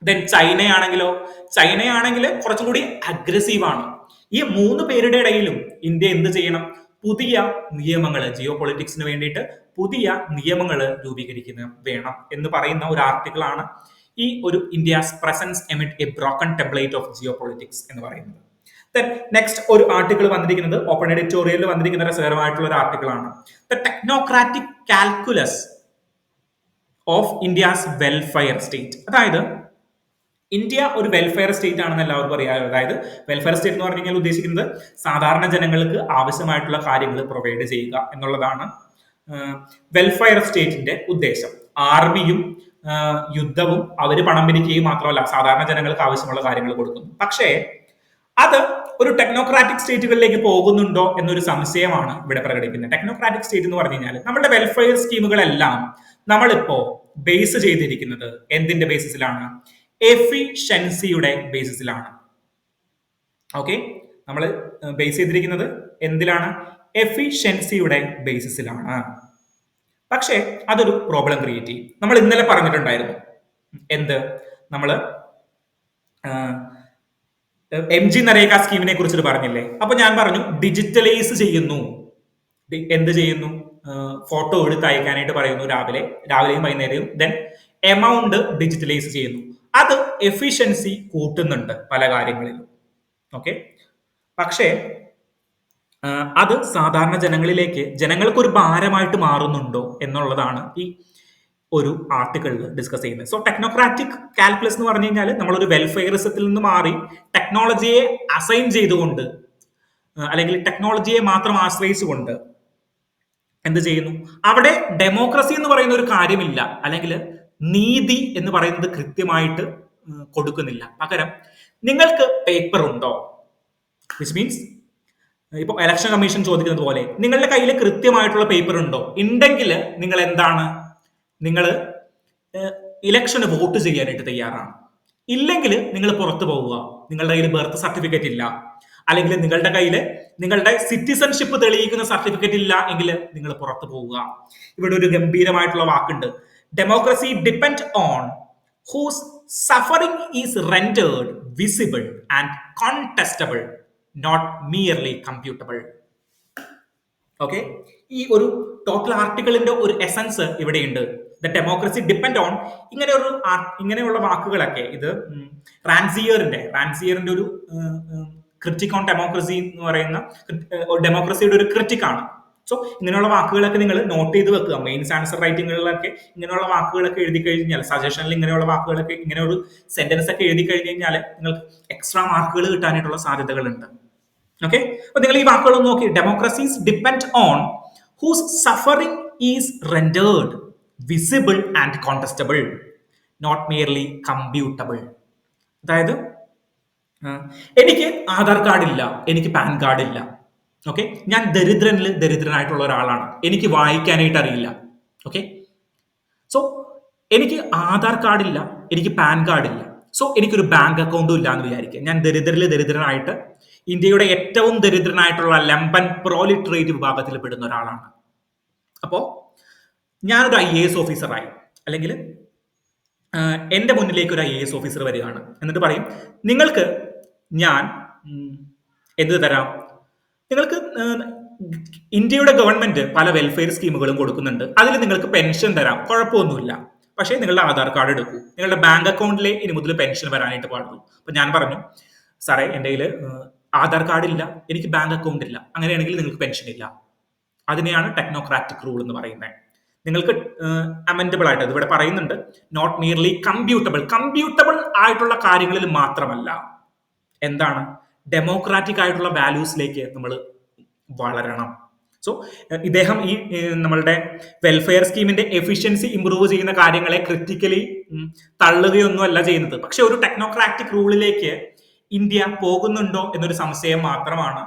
ദെൻ ചൈനയാണെങ്കിൽ കുറച്ചും കൂടി അഗ്രസീവ് ആണ്. ഈ 3 പേരുടെ ഇടയിലും ഇന്ത്യ എന്ത് ചെയ്യണം? പുതിയ നിയമങ്ങൾ, ജിയോ പൊളിറ്റിക്സിന് വേണ്ടിയിട്ട് പുതിയ നിയമങ്ങൾ രൂപീകരിക്കുന്ന വേണം എന്ന് പറയുന്ന ഒരു ആർട്ടിക്കിൾ ആണ് ഈ ഒരു India's presence amid a broken template of geopolitics എന്ന് പറയുന്നത്. ദെൻ നെക്സ്റ്റ് ഒരു ആർട്ടിക്കിൾ വന്നിരിക്കുന്നത് ഓപ്പൺ എഡിറ്റോറിയലിൽ വന്നിരിക്കുന്ന രസകരമായിട്ടുള്ള ഒരു ആർട്ടിക്കിൾ ആണ്. The technocratic calculus of India's welfare state. അതായത് ഇന്ത്യ ഒരു വെൽഫെയർ സ്റ്റേറ്റ് ആണെന്ന് എല്ലാവർക്കും അറിയാം. അതായത് വെൽഫെയർ സ്റ്റേറ്റ് എന്ന് പറഞ്ഞു കഴിഞ്ഞാൽ ഉദ്ദേശിക്കുന്നത് സാധാരണ ജനങ്ങൾക്ക് ആവശ്യമായിട്ടുള്ള കാര്യങ്ങൾ പ്രൊവൈഡ് ചെയ്യുക എന്നുള്ളതാണ് വെൽഫെയർ സ്റ്റേറ്റിന്റെ ഉദ്ദേശം. ആർമിയും യുദ്ധവും അവർ പണം പിരിക്കുകയും മാത്രമല്ല സാധാരണ ജനങ്ങൾക്ക് ആവശ്യമുള്ള കാര്യങ്ങൾ കൊടുക്കുന്നു. പക്ഷേ അത് ഒരു ടെക്നോക്രാറ്റിക് സ്റ്റേറ്റുകളിലേക്ക് പോകുന്നുണ്ടോ എന്നൊരു സംശയമാണ് ഇവിടെ പ്രകടിപ്പിക്കുന്നത്. ടെക്നോക്രാറ്റിക് സ്റ്റേറ്റ് എന്ന് പറഞ്ഞു കഴിഞ്ഞാൽ നമ്മുടെ വെൽഫെയർ സ്കീമുകളെല്ലാം നമ്മളിപ്പോ ബേസ് ചെയ്തിരിക്കുന്നത് എന്തിന്റെ ബേസിസിലാണ്? എഫിഷ്യൻസിയുടെ ബേസിസിലാണ്. ഓക്കെ, നമ്മൾ ബേസ് ചെയ്തിരിക്കുന്നത് എന്തിലാണ്? എഫിഷ്യൻസിയുടെ ബേസിസിലാണ്. പക്ഷേ അതൊരു പ്രോബ്ലം ക്രിയേറ്റ് ചെയ്യും. നമ്മൾ ഇന്നലെ പറഞ്ഞിട്ടുണ്ടായിരുന്നു എന്ത്? നമ്മൾ MG നരേഗ സ്കീമിനെ കുറിച്ച് പറഞ്ഞില്ലേ? അപ്പൊ ഞാൻ പറഞ്ഞു ഡിജിറ്റലൈസ് ചെയ്യുന്നു. എന്ത് ചെയ്യുന്നു? ഫോട്ടോ എടുത്ത് അയക്കാനായിട്ട് പറയുന്നു രാവിലെയും വൈകുന്നേരവും. ദെൻ എമൗണ്ട് ഡിജിറ്റലൈസ് ചെയ്യുന്നു. അത് എഫിഷ്യൻസി കൂട്ടുന്നുണ്ട് പല കാര്യങ്ങളിലും. ഓക്കെ, പക്ഷേ അത് സാധാരണ ജനങ്ങൾക്ക് ഒരു ഭാരമായിട്ട് മാറുന്നുണ്ടോ എന്നുള്ളതാണ് ഈ ഒരു ആർട്ടിക്കിളിൽ ഡിസ്കസ് ചെയ്യുന്നത്. സോ ടെക്നോക്രാറ്റിക് കാൽക്കുലസ് എന്ന് പറഞ്ഞു കഴിഞ്ഞാൽ നമ്മളൊരു വെൽഫെയറിസത്തിൽ നിന്ന് മാറി ടെക്നോളജിയെ അസൈൻ ചെയ്തുകൊണ്ട് അല്ലെങ്കിൽ ടെക്നോളജിയെ മാത്രം ആശ്രയിച്ചുകൊണ്ട് എന്ത് ചെയ്യുന്നു? അവിടെ ഡെമോക്രസി എന്ന് പറയുന്ന ഒരു കാര്യമില്ല, അല്ലെങ്കിൽ നീതി എന്ന് പറയുന്നത് കൃത്യമായിട്ട് കൊടുക്കുന്നില്ല. പകരം നിങ്ങൾക്ക് പേപ്പർ ഉണ്ടോ, വിച്ച് മീൻസ് ഇപ്പൊ ഇലക്ഷൻ കമ്മീഷൻ ചോദിക്കുന്നത് പോലെ നിങ്ങളുടെ കയ്യിൽ കൃത്യമായിട്ടുള്ള പേപ്പർ ഉണ്ടോ? ഉണ്ടെങ്കിൽ നിങ്ങൾ എന്താണ്? നിങ്ങൾ ഇലക്ഷന് വോട്ട് ചെയ്യാനായിട്ട് തയ്യാറാണ്. ഇല്ലെങ്കിൽ നിങ്ങൾ പുറത്തു പോവുക. നിങ്ങളുടെ കയ്യിൽ ബർത്ത് സർട്ടിഫിക്കറ്റ് ഇല്ല, അല്ലെങ്കിൽ നിങ്ങളുടെ കയ്യിൽ നിങ്ങളുടെ സിറ്റിസൺഷിപ്പ് തെളിയിക്കുന്ന സർട്ടിഫിക്കറ്റ് ഇല്ല എങ്കിൽ നിങ്ങൾ പുറത്തു പോവുക. ഇവിടെ ഒരു ഗംഭീരമായിട്ടുള്ള വാക്കുണ്ട്. Democracy depend on whose suffering is rendered visible and contestable, not merely computable. Okay, ഈ ഒരു ടോട്ടൽ ആർട്ടിക്കിളിന്റെ ഒരു എസൻസ് ഇവിടെയുണ്ട്. ദ ഡെമോക്രസി ഡിപ്പെൻഡ് ഓൺ ഇങ്ങനെയുള്ള വാക്കുകളൊക്കെ ഇത് റാൻസിയറിന്റെ ഒരു ക്രിറ്റിക് ഓൺ ഡെമോക്രസി എന്ന് പറയുന്ന ഡെമോക്രസിയുടെ ഒരു ക്രിറ്റിക് ആണ്. സോ ഇങ്ങനെയുള്ള വാക്കുകളൊക്കെ നിങ്ങൾ നോട്ട് ചെയ്ത് വെക്കുക. മെയിൻസ് ആൻസർ റൈറ്റിങ്ങുകളിലൊക്കെ ഇങ്ങനെയുള്ള വാക്കുകളൊക്കെ എഴുതി കഴിഞ്ഞാൽ, സജഷനിൽ ഇങ്ങനെയുള്ള വാക്കുകളൊക്കെ, ഇങ്ങനെ ഒരു സെന്റൻസ് ഒക്കെ എഴുതി കഴിഞ്ഞ് കഴിഞ്ഞാൽ നിങ്ങൾക്ക് എക്സ്ട്രാ മാർക്കുകൾ കിട്ടാനായിട്ടുള്ള സാധ്യതകളുണ്ട്. ഓക്കെ, അപ്പൊ നിങ്ങൾ ഈ വാക്കുകളൊന്ന് നോക്കി. Democracies depend on whose suffering is rendered visible and contestable, not merely computable. അതായത് എനിക്ക് ആധാർ കാർഡ് ഇല്ല, എനിക്ക് പാൻ കാർഡ് ഇല്ല. ഓക്കെ, ഞാൻ ദരിദ്രനായിട്ടുള്ള ഒരാളാണ്, എനിക്ക് വായിക്കാനായിട്ട് അറിയില്ല. ഓക്കെ, സോ എനിക്ക് ആധാർ കാർഡ് ഇല്ല, എനിക്ക് പാൻ കാർഡ് ഇല്ല, സോ എനിക്കൊരു ബാങ്ക് അക്കൗണ്ടും ഇല്ല എന്ന് വിചാരിക്കുക. ഞാൻ ദരിദ്രനായിട്ട് ഇന്ത്യയുടെ ഏറ്റവും ദരിദ്രനായിട്ടുള്ള ലംബൻ പ്രോലിറ്ററേറ്റ് വിഭാഗത്തിൽ പെടുന്ന ഒരാളാണ്. അപ്പോ ഞാനൊരു IAS ഓഫീസറായി, അല്ലെങ്കിൽ എന്റെ മുന്നിലേക്ക് ഒരു IAS ഓഫീസർ വരികയാണ്. എന്നിട്ട് പറയും, നിങ്ങൾക്ക് ഞാൻ എന്ത് തരാം? നിങ്ങൾക്ക് ഇന്ത്യയുടെ ഗവൺമെന്റ് പല വെൽഫെയർ സ്കീമുകളും കൊടുക്കുന്നുണ്ട്, അതിൽ നിങ്ങൾക്ക് പെൻഷൻ തരാം, കുഴപ്പമൊന്നുമില്ല. പക്ഷേ നിങ്ങളുടെ ആധാർ കാർഡ് എടുക്കൂ, നിങ്ങളുടെ ബാങ്ക് അക്കൗണ്ടിലെ ഇനി മുതൽ പെൻഷൻ വരാനായിട്ട് പാടുള്ളൂ. അപ്പൊ ഞാൻ പറഞ്ഞു, സാറേ എൻ്റെ കയ്യിൽ ആധാർ കാർഡ് ഇല്ല, എനിക്ക് ബാങ്ക് അക്കൗണ്ട് ഇല്ല, അങ്ങനെയാണെങ്കിൽ നിങ്ങൾക്ക് പെൻഷൻ ഇല്ല. അതിനെയാണ് ടെക്നോക്രാറ്റിക് റൂൾ എന്ന് പറയുന്നത്. നിങ്ങൾക്ക് അമെൻഡബിൾ ആയിട്ട് ഇവിടെ പറയുന്നുണ്ട്, നോട്ട് മിയർലി കമ്പ്യൂട്ടബിൾ ആയിട്ടുള്ള കാര്യങ്ങളിൽ മാത്രമല്ല, എന്താണ്, ഡെമോക്രാറ്റിക് ആയിട്ടുള്ള വാല്യൂസിലേക്ക് നമ്മൾ വളരണം. സോ ഇദ്ദേഹം ഈ നമ്മളുടെ വെൽഫെയർ സ്കീമിന്റെ എഫിഷ്യൻസി ഇംപ്രൂവ് ചെയ്യുന്ന കാര്യങ്ങളെ ക്രിറ്റിക്കലി തള്ളുകയൊന്നും അല്ല ചെയ്യുന്നത്. പക്ഷെ ഒരു ടെക്നോക്രാറ്റിക് റൂളിലേക്ക് ഇന്ത്യ പോകുന്നുണ്ടോ എന്നൊരു സംശയം മാത്രമാണ്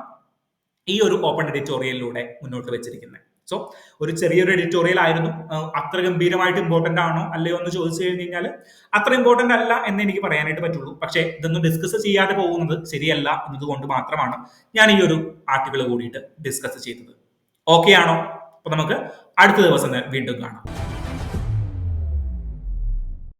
ഈ ഒരു ഓപ്പൺ എഡിറ്റോറിയലിലൂടെ മുന്നോട്ട് വെച്ചിരിക്കുന്നത്. സോ ഒരു ചെറിയൊരു എഡിറ്റോറിയൽ ആയിരുന്നു. അത്ര ഗംഭീരമായിട്ട് ഇമ്പോർട്ടന്റ് ആണോ അല്ലയോ എന്ന് ചോദിച്ചു കഴിഞ്ഞ് കഴിഞ്ഞാൽ അത്ര ഇമ്പോർട്ടന്റ് അല്ല എന്ന് എനിക്ക് പറയാനായിട്ട് പറ്റുള്ളൂ. പക്ഷേ ഇതൊന്നും ഡിസ്കസ് ചെയ്യാതെ പോകുന്നത് ശരിയല്ല എന്നതുകൊണ്ട് മാത്രമാണ് ഞാൻ ഈ ഒരു ആർട്ടിക്കിൾ കൂടിയിട്ട് ഡിസ്കസ് ചെയ്തത്. ഓക്കെ ആണോ? അപ്പൊ നമുക്ക് അടുത്ത ദിവസം വീണ്ടും കാണാം.